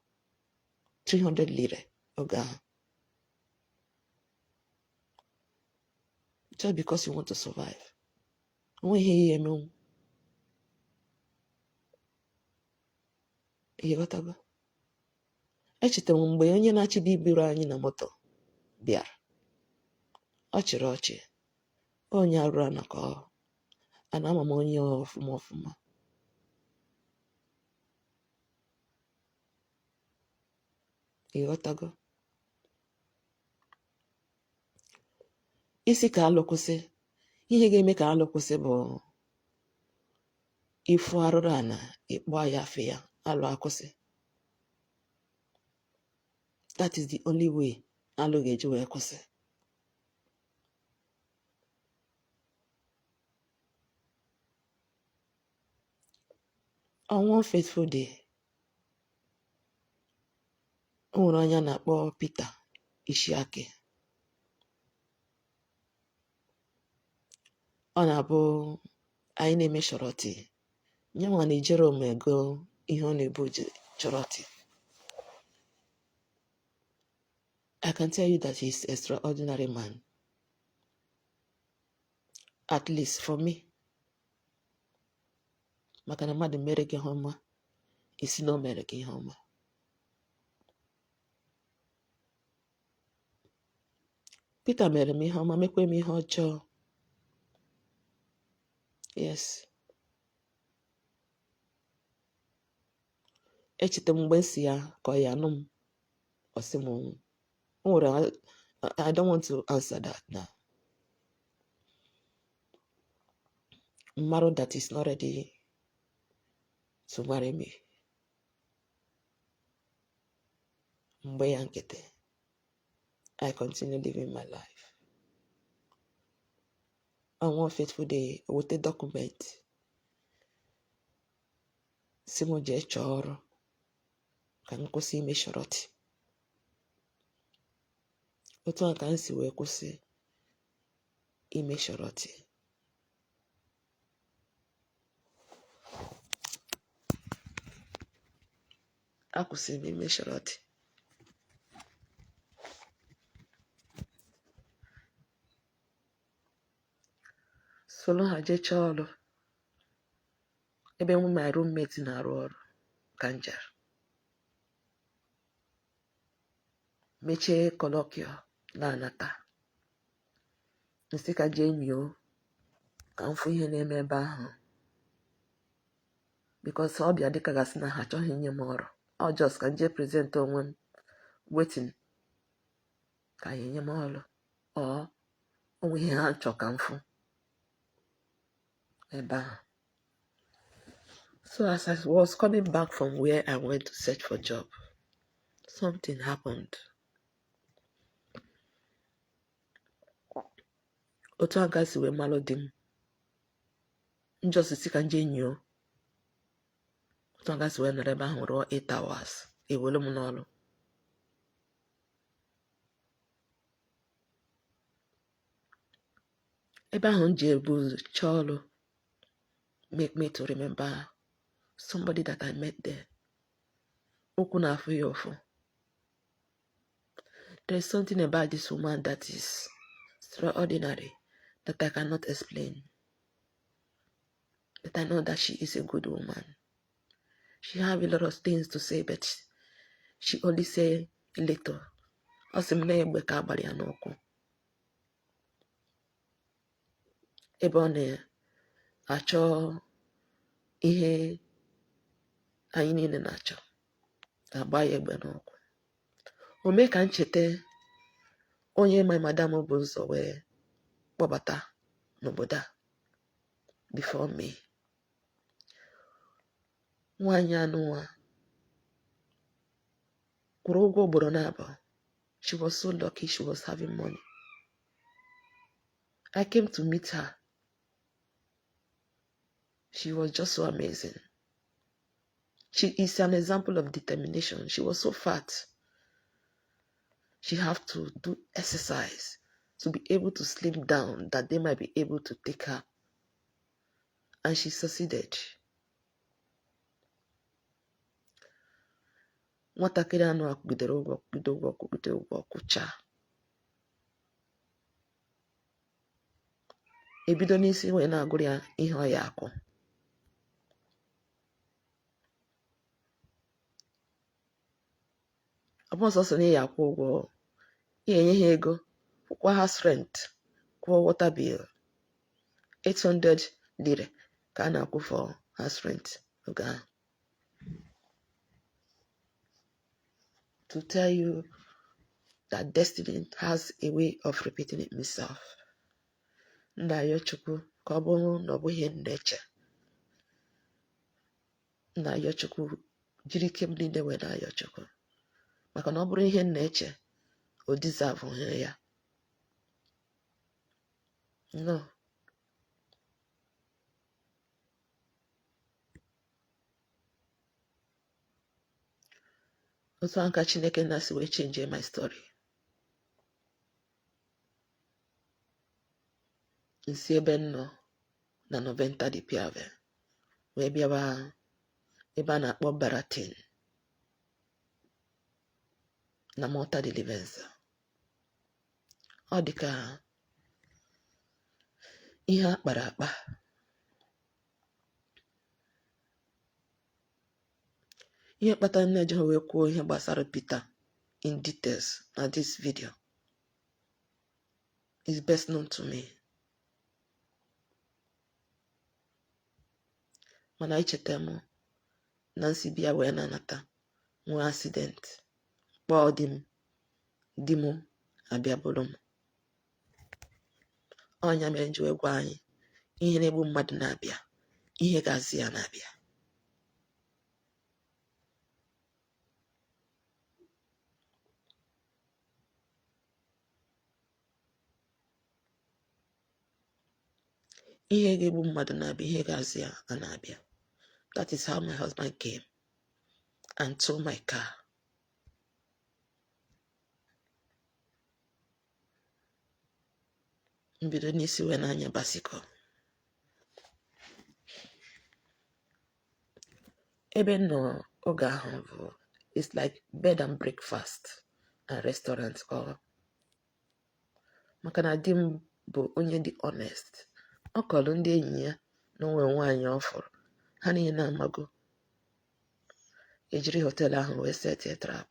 Speaker 2: 300 lire oge ahụ. Just because you want to survive. Onwe ihe ihe emenwu. Ihe ghọtago. Echetara m mgbe onye na-achịba iburu anyị na moto bịara. Ọ chịrị ọchị.
Speaker 1: onye arụrụ ana ka ana ama m onye ọfụma ịghọtago. Isi ka alụ kwụsị, ihe ga-eme ka alụ kwụsị bụ ịfụ arụrụ ana ịkpọ ya afọ ya, alụ akwụsị. That is the only way alụ ga-eji wee kwụsị. On one fateful day, o nwere onye a na-akpọ Peter Ishiake. Ọ na-abụ anyị na-eme shọrọtị, nyanwa na-ejere omego ihe ọ na-ebu shọrọtị. I can tell you that he's an extraordinary man. At least for me. Maka na mmadụ mere gị ihe ọma, isi na o mere gị ihe ọma. Peter mere m ihe ọma, mekwe m ihe ọjọọ. Yes. Echete m mgbe nsị ya ka ọ ya anụ m, ọ sị m o nwere, I don't want to answer that now. Mmadụ that is not ready to marry me. Mgbe ya nkịtị, I continue living my life. On one fateful day, with a document, si m jee chọọ ọrụ ka m kwụsị ime shọrọtị. Otu a ka m si wee kwụsị ime shọrọtị. Akwụsịrị m ime shọrọtị. Solo ha jee chọọ ọrụ ebe my roommate na-arụ ọrụ ka m jere. Mechie kọlọkịọ na-anata. Nsị ka jee nyoo ka m fụ ihe na-eme ebe ahụ. Because ọ bịa dịka gasị na ha achọghị inye m ọrụ. Ọ just ka m jee present onwe m waiting ka ya enye m ọrụ. Ọ onwe ihe ha chọ ka m fụ ebe ahụ. So as I was coming back from where I went to search for job, something happened. Otu a gasị wee malụ di m. Njọsisi ka nje nyoo. Otu a gasị wee nọrọ ebe ahụ rụọ 8 hours. Ewelu m n'ọrụ. Ebe ahụ m ji ebu chọọ ọrụ make me to remember somebody that I met there. Okwu na-afụ ya ụfụ. There is something about this woman that is extraordinary that I cannot explain. But I know that she is a good woman. She have a lot of things to say, but she only say little. Ọ sị m na egbe ka agbara ya n'ụkwụ. Ebe ọ na-achọ ihe anyị niile na-achọ, agba ya egbe n'ụkwụ. O mee ka m cheta onye ma madam bụ ụzọ wee kpọbata n'obodo a before me. Nwaanyị anụnwa kwụrụ ụgwọ ugboro n'abụọ. She was so lucky she was having money. I came to meet her. She was just so amazing. She is an example of determination. She was so fat. She have to do exercise to be able to slim down, that they might be able to take her. And she succeeded. Nwatakịrị anụ a kwugidere ụgwọ kwụcha. Ebido n'isi wee na-agụrụ ya ihe ọ ya akwụ. Ọ bụ ọsọsọ na ya akwụ ụgwọ, ya enye ha ego, kwụkwa house rent, kwụọ water bill, 800 lire ka a na-akwụ for house rent oge ahụ. To tell you that destiny has a way of repeating itself. Nna ayọ Chukwu ka ọ bụrụ na ọ bụghị na-eche. Nna ayọ Chukwu jiri ike m niile wee na-ayọ Chukwu, maka na ọ bụrụ ihe na-eche o deserve ya. No. Otu aka Chineke na-asị wee change my story. Nsi ebe nọ na Noventa di Piave wee bịawa ebe a na-akpọ Baratin na Mota di Livenza. Ọ dị ka ihe a kpara akpa. Ihe kpatara nne ji wee kwuo ihe gbasara Peter in details na this video is best known to me. Mana icheta m na nsi bịa wee na-anata nwee accident kpọọ di m abịa bụrụ m. Ọnya mere nji wee gwa anyị ihe na-egbu mmadụ na-abịa, ihe ga-azị ya na-abịa. Ihe ga-egbu mmadụ na-abịa, ihe ga-azị ya na-abịa. That is how my husband came and towed my car. Mbido n'isi wee na-anya basiko. Ebe nọ oge ahụ bụ it's like bed and breakfast and restaurant all. Maka na di m bụ onye dị honest. Ọ kọrọ ndị enyi ya na onwe nwaanyị ọ fụrụ, ha niile na-amago, ejiri họteelụ ahụ wee set a trap.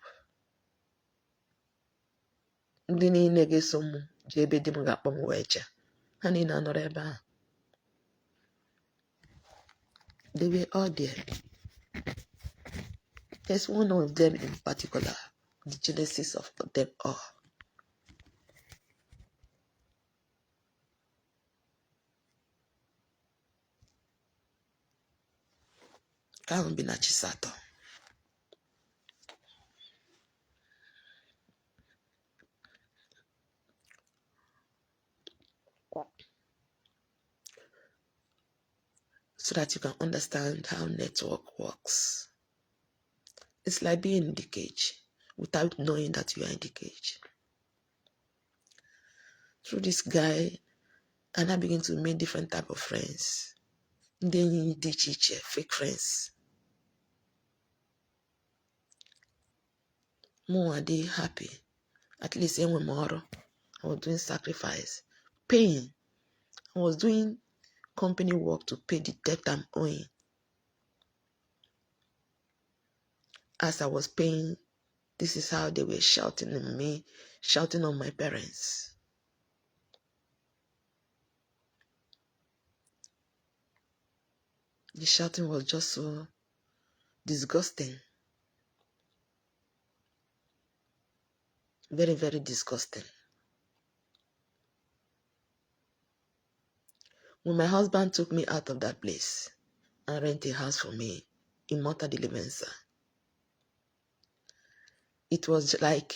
Speaker 1: Ndị niile ga-eso m ji ebe di m ga-akpọ m wee jee, ha niile anọrọ ebe ahụ. They were all there. There's one of them in particular, the genesis of them all. Ka ahụ bi na Chisato. So that you can understand how network works. It's like being in the cage without knowing that you are in the cage. Through this guy, and I begin to make different type of friends. Then you teach fake friends. More are they happy? At least when tomorrow, I was doing sacrifice, paying. I was doing company work to pay the debt I'm owing. As I was paying, this is how they were shouting at me, shouting on my parents. The shouting was just so disgusting. Very, very disgusting. When my husband took me out of that place and rented a house for me in Mota di Livenza, it was like,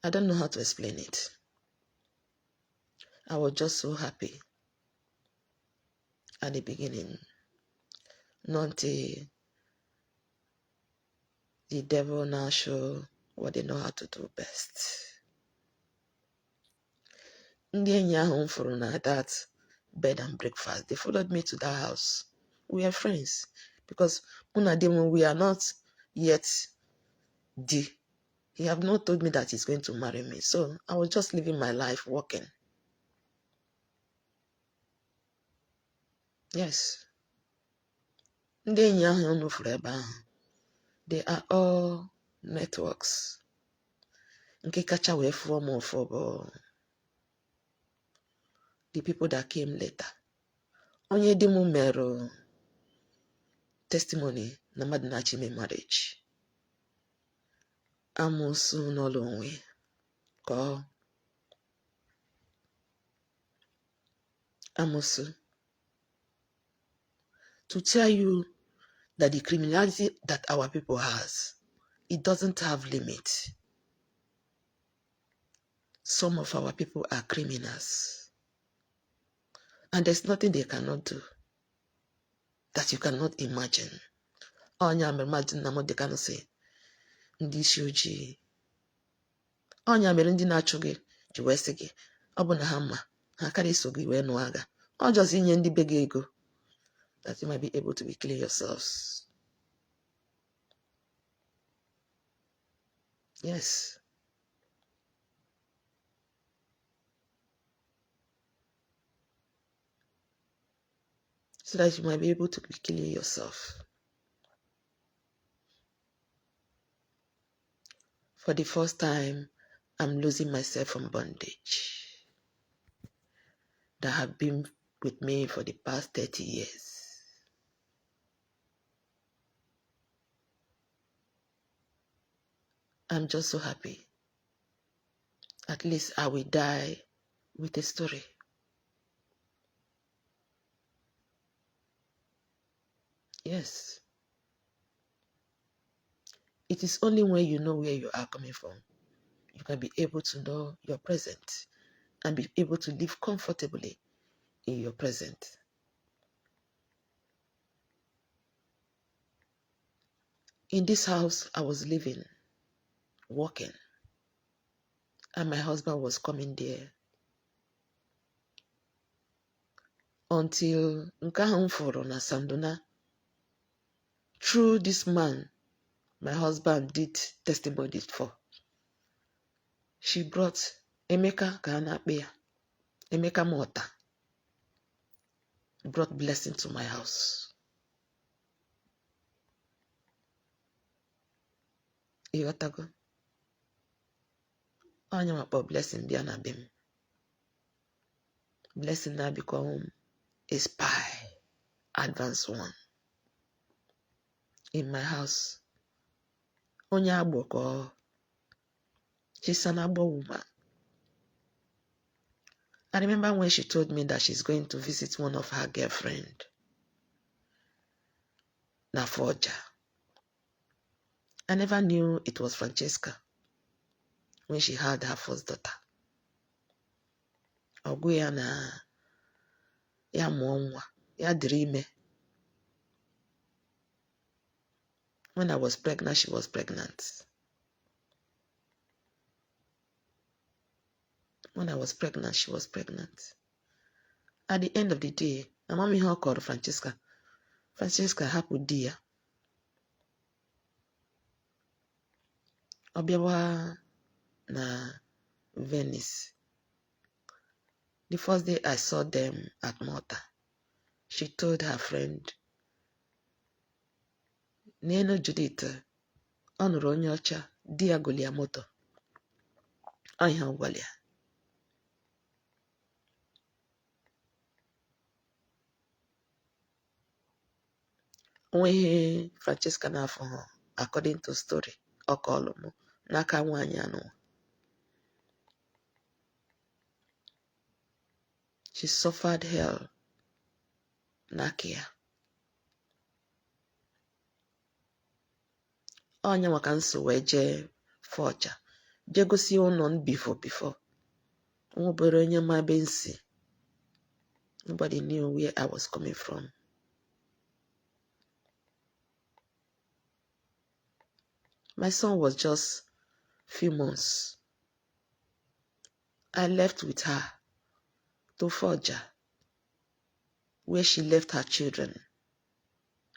Speaker 1: I don't know how to explain it. I was just so happy at the beginning. Not until the devil now show what they know how to do best. Ndị enyi ahụ m fụrụ na that bed and breakfast, they followed me to that house. We are friends because we are not yet he have not told me that he's going to marry me. So I was just living my life working. Yes. Ndị enyi ahụ m fụrụ ebe ahụ, they are all networks. Nke kacha wee fụọ m ụfụ bụ the people that came later. Onye di m mere testimony na mmadụ na-achọ ime marriage. Amụsụ n'ụlọ onwe ka ọ amụsụ. To tell you that the criminality that our people has, it doesn't have limit. Some of our people are criminals. And there's nothing they cannot do that you cannot imagine. Onya mere mmadụ na mmadụ ka sị ndị isi ojii. Onya mere ndị na-achụ gị ji wee sị gị ọ bụ na ha mma ha karịa iso gị wee nụọ agha. Ọ jọzi inye ndị be gị ego that you might be able to be clear yourselves. Yes. So that you might be able to be clear yourself. For the first time, I'm losing myself from bondage that have been with me for the past 30 years. I'm just so happy. At least I will die with a story. Yes. It is only when you know where you are coming from, you can be able to know your present and be able to live comfortably in your present. In this house, I was living, working, and my husband was coming there. Until Nkahumforo na Sandona, through this man, my husband did testimony for. She brought Emeka Kanapea, Emeka Mota, brought blessing to my house. Iyotago. Anya mapo blessing bia na bim. Blessing now become a spy, advanced one. In my house. Onya agboko. She's an Agbo woman. I remember when she told me that she's going to visit one of her girlfriend, Naforja. I never knew it was Francesca when she had her first daughter. Oguya na ya muonwa, ya dirime. When I was pregnant, she was pregnant. When I was pregnant, she was pregnant. At the end of the day, my mommy called Francesca. Francesca happened dear. Obiawa na Venice. The first day I saw them at Malta, she told her friend, Neno Judith, onuru onye ọcha, di ya golia moto. Ọhịa ngwalia. Onweghị Francesca n'afọ ha, according to story, ọ kọọlụ m n'aka nwaanyị anụ. She suffered hell n'aka ya. Onye maka nso wee jee Forja, jee gosi ụlọ before. Nwobere onye ma be nsi. Nobody knew where I was coming from. My son was just few months. I left with her to Forja, where she left her children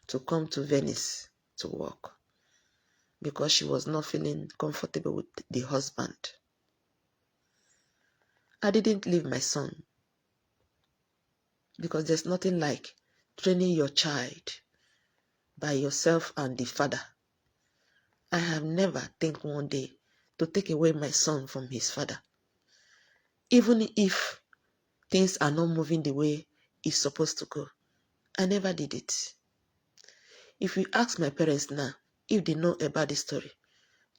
Speaker 1: to come to Venice to work because she was not feeling comfortable with the husband. I didn't leave my son because there's nothing like training your child by yourself and the father. I have never think one day to take away my son from his father. Even if
Speaker 2: things are not moving the way it's supposed to go. I never did it. If you ask my parents now, if they know about the story,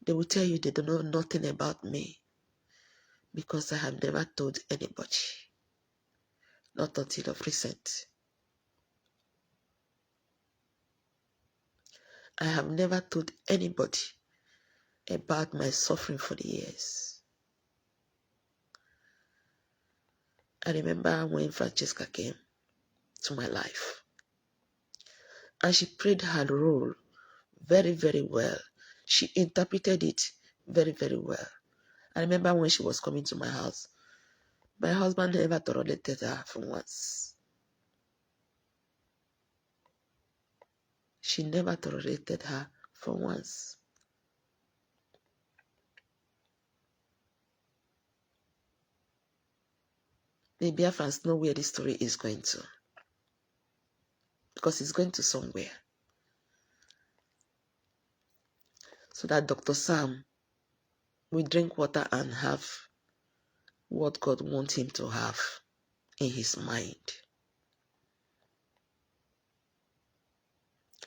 Speaker 2: they will tell you they don't know nothing about me because I have never told anybody, not until of recent. I have never told anybody about my suffering for the years. I remember when Francesca came to my life and she played her role very, very well. She interpreted it very, very well. I remember when she was coming to my house, my husband never tolerated her for once. She never tolerated her for once. The Biafrans know where this story is going to, because it's going to somewhere. So that Dr. Sam will drink water and have what God wants him to have in his mind.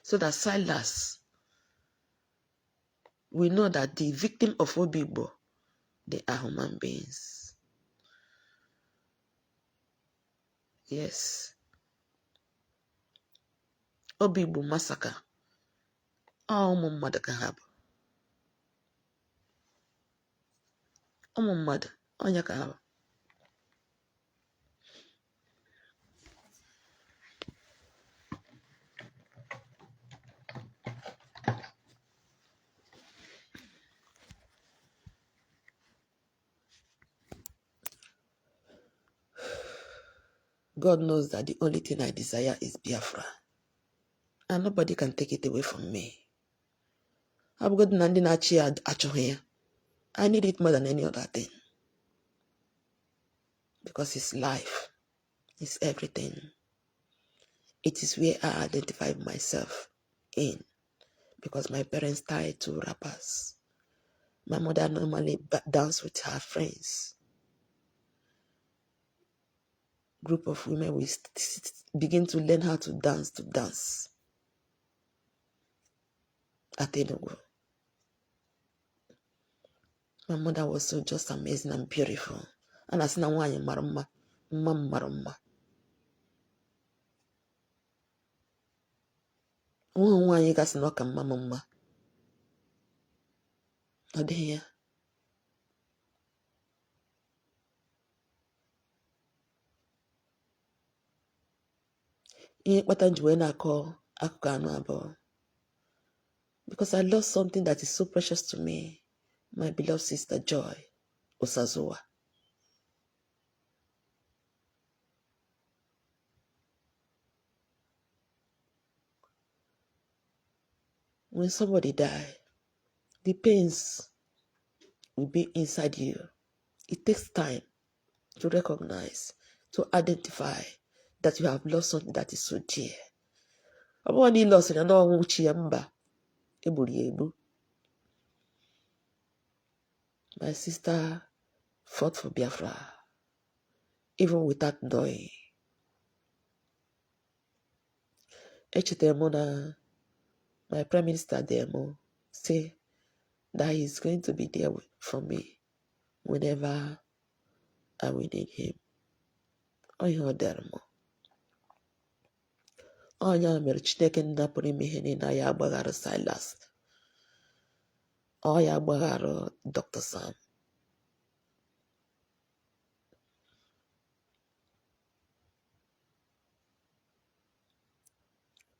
Speaker 2: So that Silas will know that the victim of Obibo, they are human beings. Yes. Obibo massacre. All mmadụ ka ha bụ. Ụmụ mmadụ, onye ka ha bụ. God knows that the only thing I desire is Biafra. And nobody can take it away from me. I need it more than any other thing. Because it's life. It's everything. It is where I identify myself in. Because my parents tied to rappers. My mother normally danced with her friends. Group of women will begin to learn how to dance. At Enugu. My mother was so just amazing and beautiful. And as na wanya marama, marama. Wanya gas no kam mama. Adeya. Ihe kpata njiwe na-akọ akụkọ anụ abụọ. Because I lost something that is so precious to me. My beloved sister Joy Osazuwa. When somebody dies, the pains will be inside you. It takes time to recognize, to identify that you have lost something that is so dear. When he lost it, and all my sister fought for Biafra, even without knowing. My Prime Minister Demo say that he's going to be there for me whenever I will need him. Onye Dermo. Onye mere Chineke napụrụ ime ihe niile ya agbaghara Silas. Ya agbaghara Dr. Sam.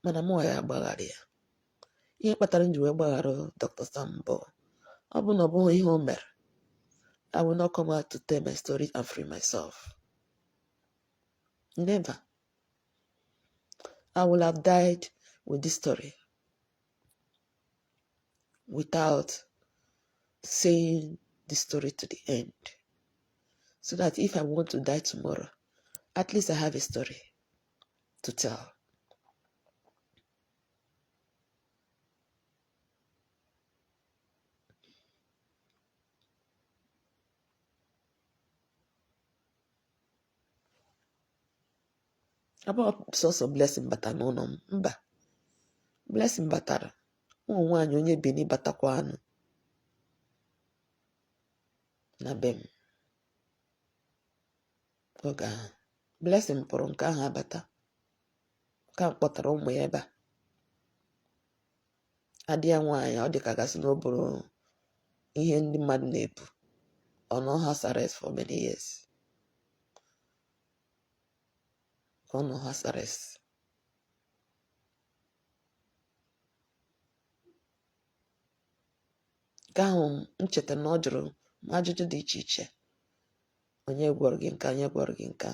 Speaker 2: Mana mụ ya agbaghara ya. Ihe kpatara nji wee gbaghara Dr. Sam bụ ọ bụ na ọ bụghị ihe o mere. I will not come out to tell my story and free myself. Never. I will have died with this story without saying the story to the end. So that if I want to die tomorrow, at least I have a story to tell.
Speaker 1: About source of blessing bata n'ụlọ m. Mba. Blessing batara. Ụmụ nwaanyị onye Beni batakwa anụ na be m. Oge ahụ. Blessing pụrụ nke ahụ abata. Ka m kpọtara ụmụ ya ebe a. Adị ya nwaanyị ọ dị ka gasị na o buru ihe ndị mmadụ na-ebu. Ọ nọ house arrest for many years. Ọ nọ house arrest. Nke ahụ m chetara na ọ jụrụ m ajụjụ dị iche iche. Onye gwọrọ gị nke, onye gwọrọ gị nke.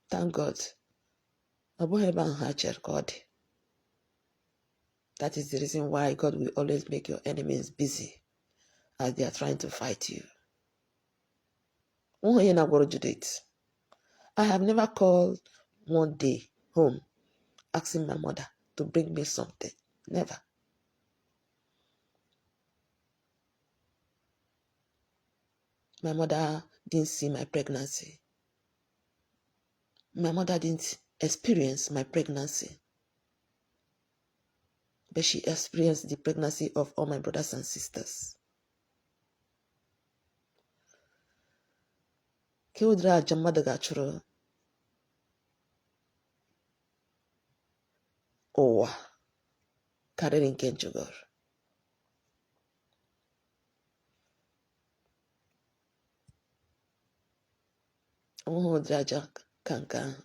Speaker 1: Thank God. Ọ bụghị ebe ahụ ha chere ka ọ dị. That is the reason why God will always make your enemies busy as they are trying to fight you. Onye na-agwọrọ Judith. I have never called one day home asking my mother to bring me something. Never. My mother didn't see my pregnancy. My mother didn't experience my pregnancy. But she experienced the pregnancy of all my brothers and sisters. Ke udiri aja mmadụ ga-achụrụ ụwa karịrị nke njugoro. Onweghị udiri aja ka nke ahụ.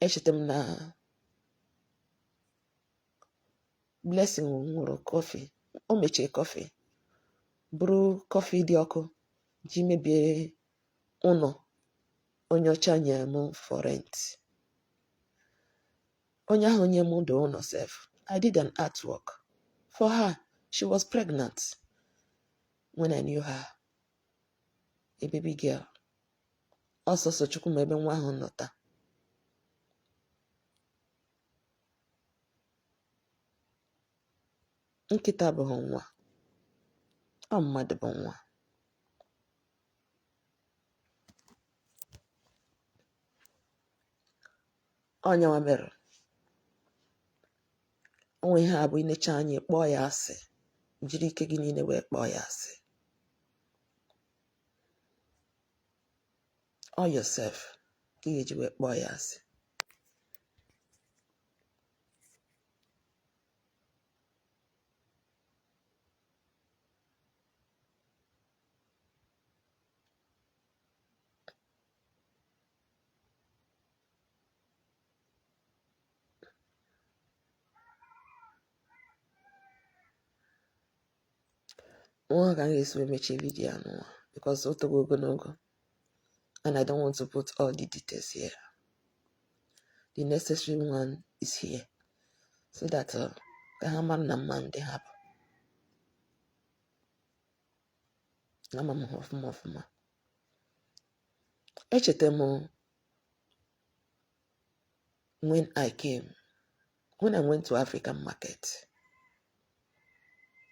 Speaker 1: Echeta m na Blessing ṅụrụ kọfị. O mechie kọfị. Buru kọfị dị ọkụ ji mebie ụlọ onye ọcha nye m for rent. Onye ahụ nye m the ụlọ sef. I did an artwork for her. She was pregnant when I knew her. A baby girl. Ọsọsọ Chukwu ma ebe nwa ahụ nọta. Nkịta abụghị nwa. Ọ mmadụ bụ nwa. Onyenwa mere. Onwe ihe a bụ inecha anya kpọọ ya asị. Jiri ike gị niile wee kpọọ ya asị. All yourself ka ị ga-eji wee kpọọ ya asị. Nwa ka m ga-esi wee mechie vidiyo anụnwa because o togo ogologo and I don't want to put all the details here. The necessary one is here so that ka ha mara na mma ndị ha bụ. Ama m ha ọfụma ọfụma. Echeta m when I went to African market.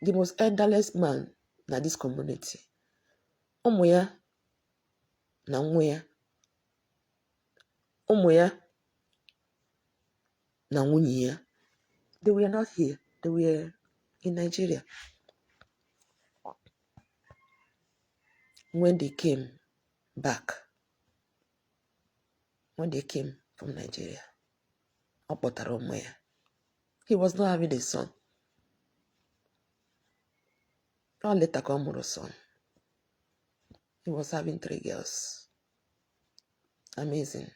Speaker 1: The most elderless man na this community. Ụmụ ya na nwa ya. Ụmụ ya na nwunye ya. They were not here. They were in Nigeria. When they came back. When they came from Nigeria. Ọ kpọtara ụmụ ya. He was not having a son. Ọ later ka ọ mụrụ son. He was having 3 girls. Amazing.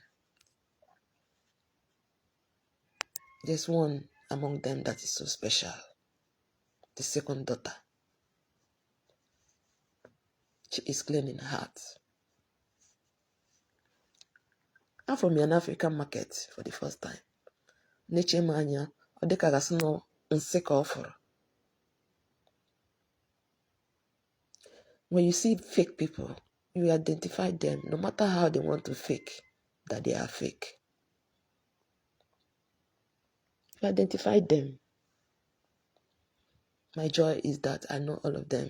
Speaker 1: There's one among them that is so special. The second daughter. She is clean in heart. I'm from an African market for the first time. Neche manya, ọ dịka gasị nọ nsị ka ọ fụrụ. When you see fake people, you identify them no matter how they want to fake that they are fake. You identify them. My joy is that I know all of them.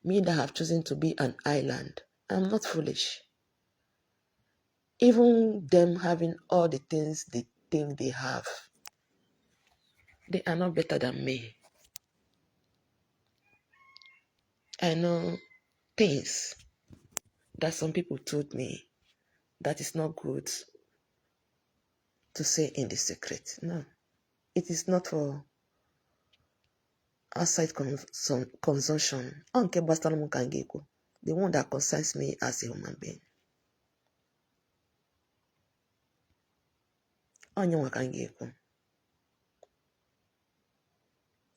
Speaker 1: Me that have chosen to be an island, I'm not foolish. Even them having all the things they think they have, they are not better than me. I know things that some people told me that is not good to say in the secret. No, it is not for outside consumption. The one that concerns me as a human being.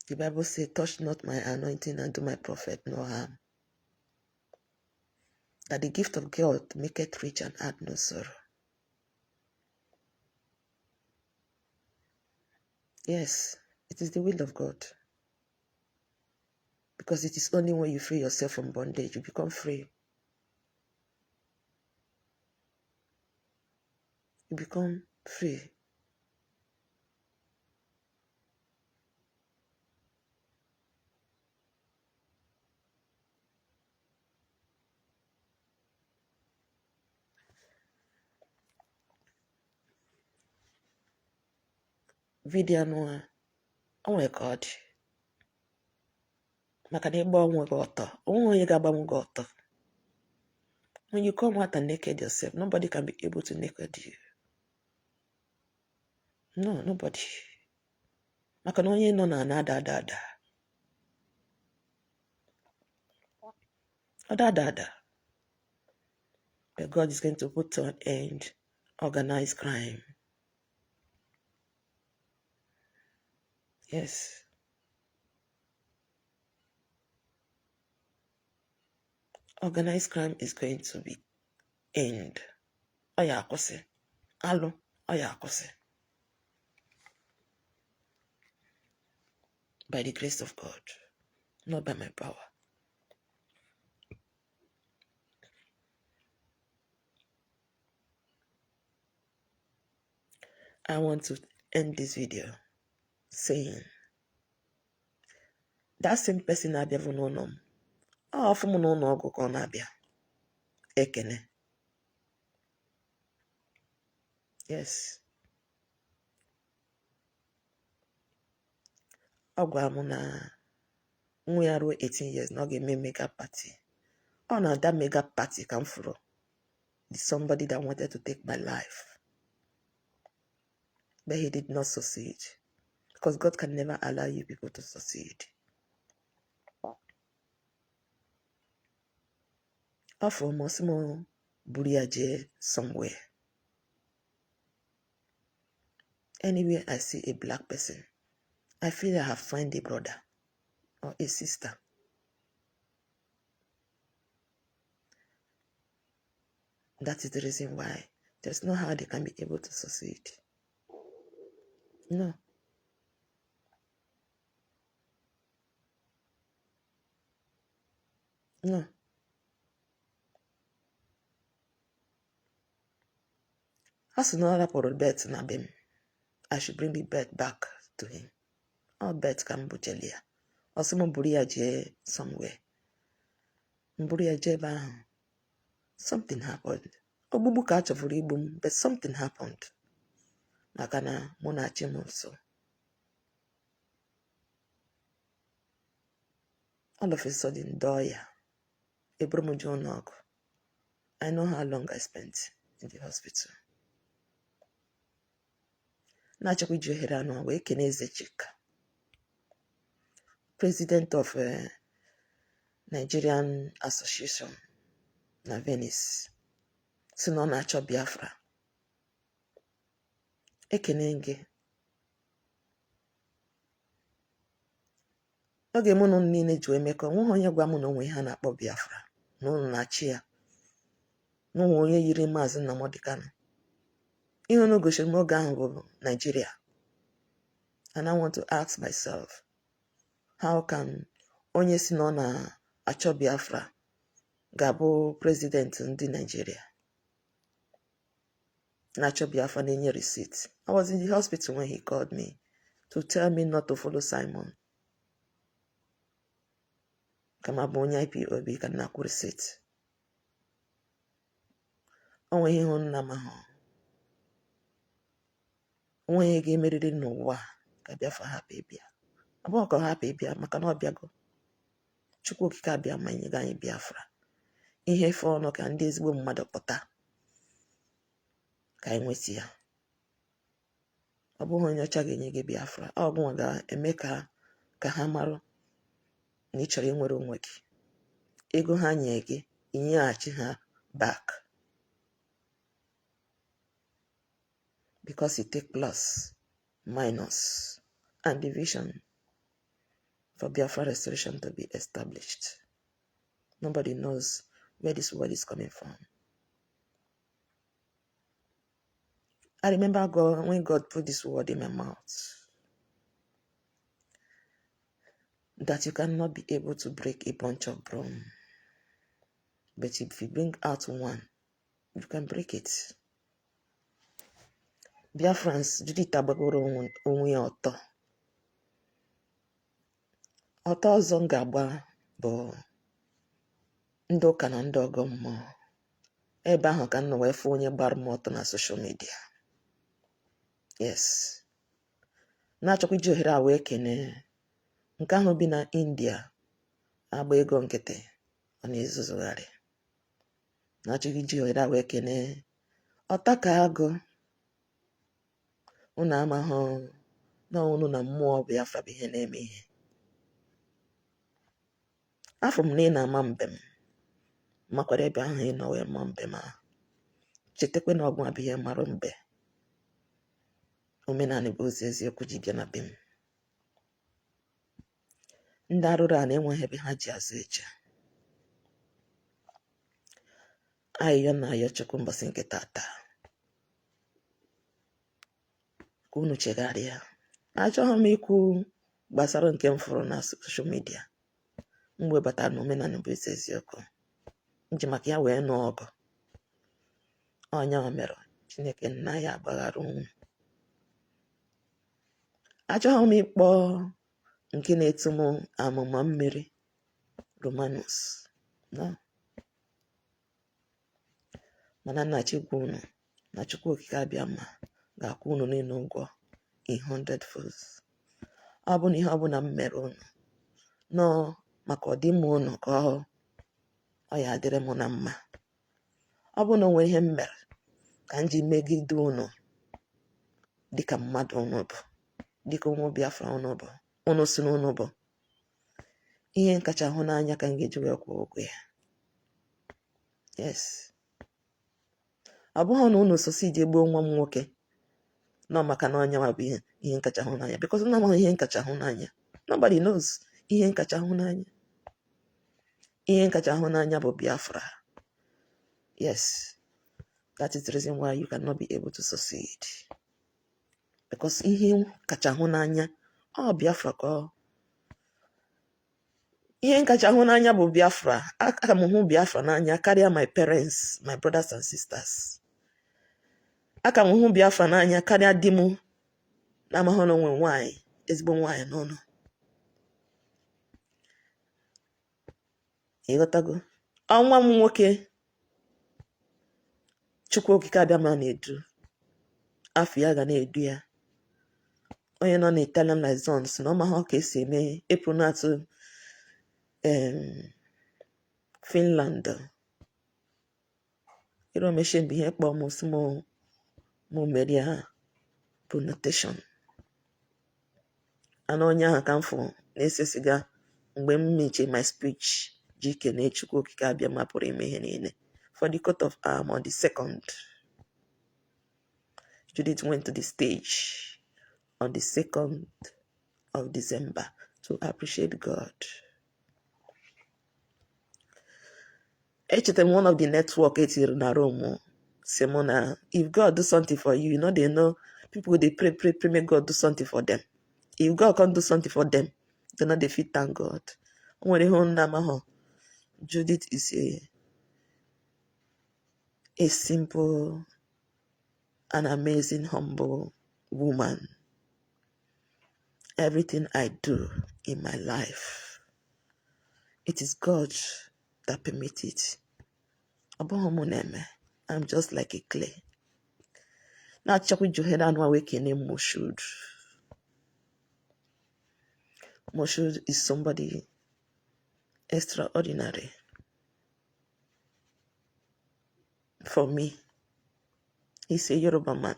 Speaker 1: The Bible says, touch not my anointing and do my prophet no harm. That the gift of God maketh rich and add no sorrow. Yes, it is the will of God. Because it is only when you free yourself from bondage, you become free. You become free. Video no, oh my God. When you come out and naked yourself, nobody can be able to naked you. No, nobody. But God is going to put to an end organized crime. Yes. Organized crime is going to be end. Oya akose. Alo. Oya akose. By the grace of God. Not by my power. I want to end this video saying that same person abia no no. Oh, from no no go kon abia. Ekene. Yes. Ogwa na nwe ya ruo 18 years na ga-eme mega party. Oh, na that mega party come from somebody that wanted to take my life. But he did not succeed. Because God can never allow you people to succeed. After Mosimo Buriaje somewhere. Anywhere I see a black person, I feel I have found a brother or a sister. That is the reason why there's no how they can be able to succeed. No. No. As another for the bet na bem, I should bring the bet back to him. Or bet can bujelia. Or someone buriaje somewhere. Buriaje ba. Something happened. Obubu ka achọfuru igbu m, but something happened. Maka na mụ na chi m so. All of a sudden, doya. Ebromu John. I know how long I spent in the hospital. Na-achọkwa iji ohere anụ wee kene Eze Chika, President of Nigerian Association na Venice. Si na ọ na-achọ Biafra. Ekene gị. Oge mụ na unu niile ji emekọ, nweghị onye gwa mụ na onwe ha na-akpọ Biafra. Na unu na-achị ya. Nweghị onye yiri Maazị Nnamdi Kanu. Ihe unu gosiri m oge ahụ bụ Nigeria. And I want to ask myself, how can onye si na ọ na-achọ Biafra ga-abụ president ndị Nigeria? Na-achọ Biafra na-enye receipt. I was in the hospital when he called me to tell me not to follow Simon. kama bụ onye IPOB ka nna kwuru seti. Onwe ihe hụ nna ma hụ. Onwe ihe ga-emerịrị n'ụwa ka Biafra hapụ ịbịa. Ọ bụghị ka ọ hapụ ịbịa maka na ọ bịago. Chukwu okike abịa ma nyega anyị Biafra. Ihe fe ọnụ ka ndị ezigbo mmadụ pụta ka anyị nweta ya. Ọ bụghị onye ọcha ga-enye gị Biafra. Ọ bụghị ga-eme ka ha marụ na ị chọrọ inwere onwe gị. Ego ha nye gị, inyeghachi ha back. Because it takes plus, minus, and division for Biafra restoration to be established. Nobody knows where this word is coming from. I remember when God put this word in my mouth, that you cannot be able to break a bunch of bone. But if you bring out one, you can break it. Biafrans, Judith agbagoro onwe ya ọtọ. Ọtọ ọzọ m ga-agba bụ ndị ụka na ndị ọgọ mmụọ. Ebe ahụ ka m nọ wee fụ onye gbara m ọtọ na social media. Yes. Na-achọkwa iji ohere a wee kene nke ahụ bi na India agba ego nkịtị ọ na-ezuzugharị. Na-achọkwa iji ohere a wee kene ọta ka agụ. Unu amahụ na unu na mmụọ Biafra bụ ihe na-eme ihe. Afọ m na ị na-ama mbem, makwara ebe ahụ ị nọ wee ma mbem ahụ. Chetakwa na ọgwụ abụ ihe marụ mbe. Omenala bụ ozi eziokwu ji bịa na be m. Ndị arụrụ a na-enweghị ebe ha ji azụ eche. Ayọ na ayọ Chukwu mbọsị nke tata. Ka unu chegharịa. Achọghị m ikwu gbasara nke m fụrụ na social media. Mgbe batara na omenala bụ ezi eziokwu. Nji maka ya wee nụọ ọgụ. Ọnya mere Chineke nna ya agbaghara unu. Achọghị m ịkpọ nke na-etu m amụma mmiri Romanus. No. Mana nna Chukwu unu na Chukwu okike abịa ma ga-akwụ unu niile ụgwọ 100-fold. Ọ bụ na ihe ọ bụla m mere unu nọ maka ọdịmma unu ka ọ ya adịrị m na mma. Ọ bụ na o nwere ihe m mere ka m ji megide unu dịka mmadụ unu bụ, dịka ụmụ Biafra unu bụ, unu si n'unu bụ. Ihe nkacha hụ n'anya ka m ga-eji wee kwụọ ụgwọ ya. Yes. Ọ bụghị na unu sosi ije gbuo nwa m nwoke nọ maka na ọnya bụ ihe nkacha hụ n'anya. Because na amaghị ihe nkacha hụ n'anya. Nobody knows ihe nkacha hụ n'anya. Ihe nkacha hụ n'anya bụ Biafra. Yes. That is the reason why you cannot be able to succeed. Because ihe kacha hụ n'anya ọ Biafra ka ọ. Ihe nkacha hụ n'anya bụ Biafra. Aka m hụ Biafra n'anya karịa my parents, my brothers and sisters. Aka m hụ Biafra n'anya karịa di m na-amahụ na onwe nwaanyị, ezigbo nwaanyị n'ụlọ. Ịghọtago? Ọnwa m nwoke Chukwu okike abịa ma na-edu. Afọ ya ga na-edu ya. Onye nọ na Italian liaisons na ọma ha ka esi eme epronatụ Finland. Iromeshe bụ ihe kpọọ m si mụ mere ha pronunciation. Ana onye ahụ ka m fụ na-ese siga mgbe m meche my speech ji kene Chukwu okike abịa ma pụrụ ime ihe niile. For the coat of arm on the 2nd, Judith went to the stage on the 2nd of December to appreciate God. Echetem one of the network etiri na Rome Simona, if God do something for you, they know people they pray, may God do something for them. If God can't do something for them, they know they fit thank God. Judith is a simple and amazing, humble woman. Everything I do in my life It is God that permits it. I'm just like a clay. Now Chakwi Joheda no awakening Moshood. Moshood is somebody extraordinary. For me, he's a Yoruba man.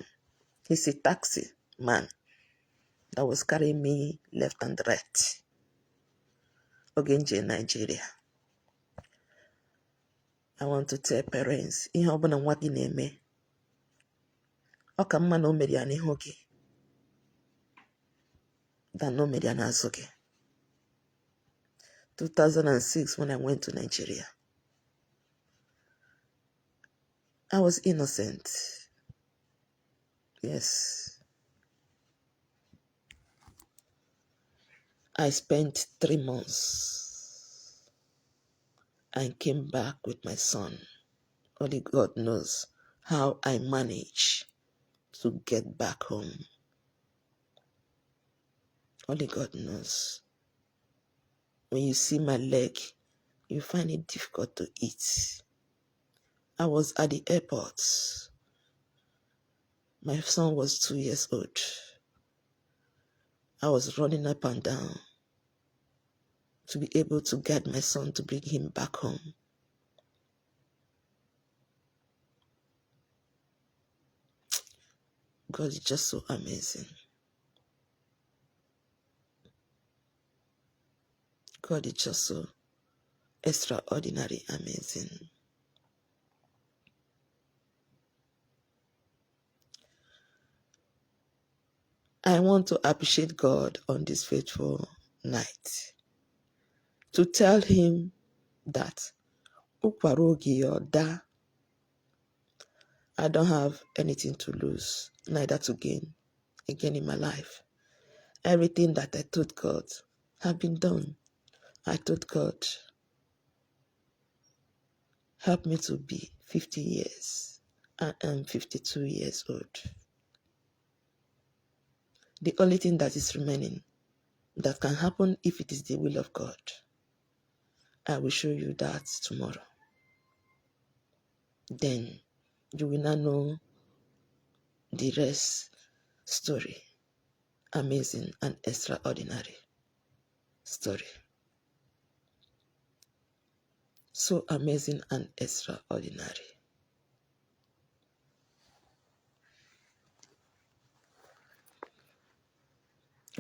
Speaker 1: He's a taxi man that was carrying me left and right. Ogenje, Nigeria. I want to tell parents, ihe ọbụla nwa gị na-eme, ọ ka mma na o mere ya n'ihu gị than o mere ya n'azụ gị. 2006, when I went to Nigeria, I was innocent. Yes. I spent 3 months and came back with my son. Only God knows how I managed to get back home. Only God knows. When you see my leg, you find it difficult to eat. I was at the airport. My son was 2 years old. I was running up and down to be able to guide my son to bring him back home. God is just so amazing. God is just so extraordinary amazing. I want to appreciate God on this faithful night. To tell him that I don't have anything to lose, neither to gain again in my life. Everything that I told God have been done. I told God, help me to be 50 years. I am 52 years old. The only thing that is remaining that can happen if it is the will of God, I will show you that tomorrow. Then you will not know the rest story. Amazing and extraordinary story. So amazing and extraordinary.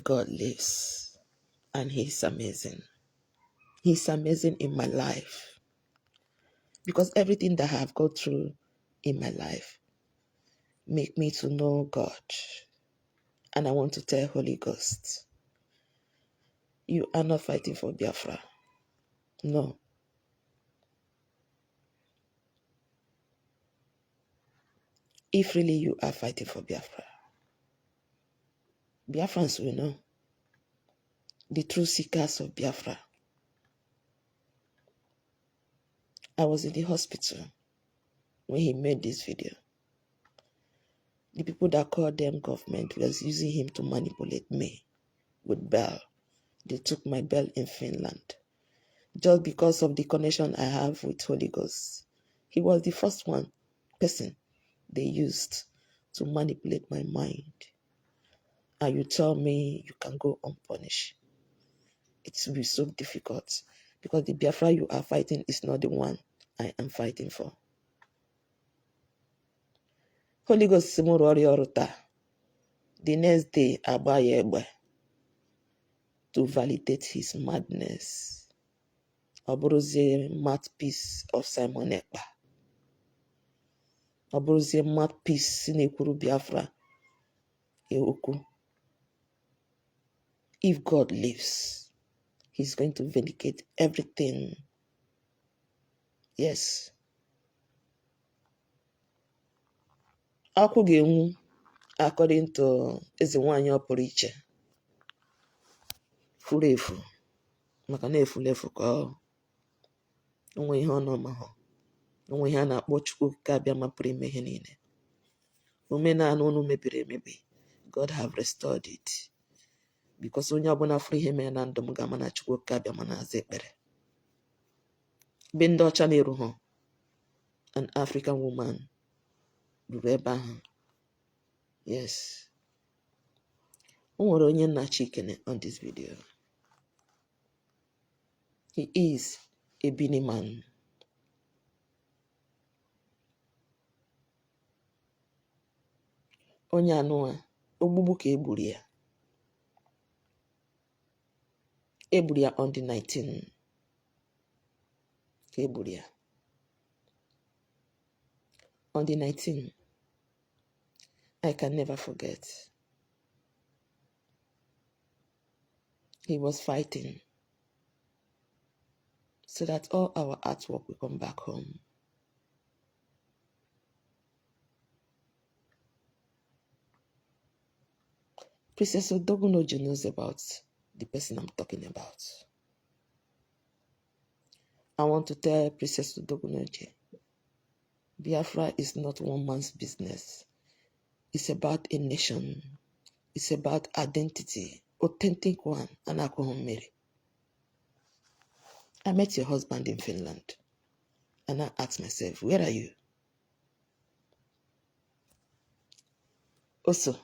Speaker 1: God lives and He's amazing. He's amazing in my life. Because everything that I have gone through in my life make me to know God. And I want to tell Holy Ghost, you are not fighting for Biafra. No. If really you are fighting for Biafra, Biafrans will know. The true seekers of Biafra. I was in the hospital when he made this video. The people that called them government was using him to manipulate me with bail. They took my bail in Finland. Just because of the connection I have with Holy Ghost. He was the first person they used to manipulate my mind. And you tell me you can go unpunished. It will be so difficult because the Biafra you are fighting is not the one I am fighting for. Holy Ghost the next day Abayegbe to validate his madness. Obrozie mouthpiece of Simon Ekpa. Obrozie mouthpiece Sinekwuru Biafra Eoku. If God lives, He's going to vindicate everything. Yes. Aku ga-enwu according to eze nwanyị ọpụrụ iche. Furu efu. Maka na efulefu ka onwe ihe ọ nọ ma hụ. Onwe ihe a na-akpọ Chukwu ka abịa mapụrụ ime ihe niile. Omenala unu mebiri emebi. God have restored it. Because onye ọbụla furu ihe mere na ndụ m ga-ama na Chukwu ka abịa ma na-aza ekpere. be ndị ọcha na-eru ha, an African woman ruru ebe ahụ. Yes. O nwere onye nna Chikene on this video. He is a Bini man. Onye anụwa, ogbugbu ka egburu ya. Egburu ya on the 19th. Ka egburu ya. On the 19th. I can never forget. He was fighting so that all our artwork will come back home. Princess Odogunoji knows about the person I'm talking about. I want to tell Princess Odogunoji, Biafra is not one man's business. It's about a nation. It's about identity, authentic one, and alcohol Mary. I met your husband in Finland, and I asked myself, where are you? Also,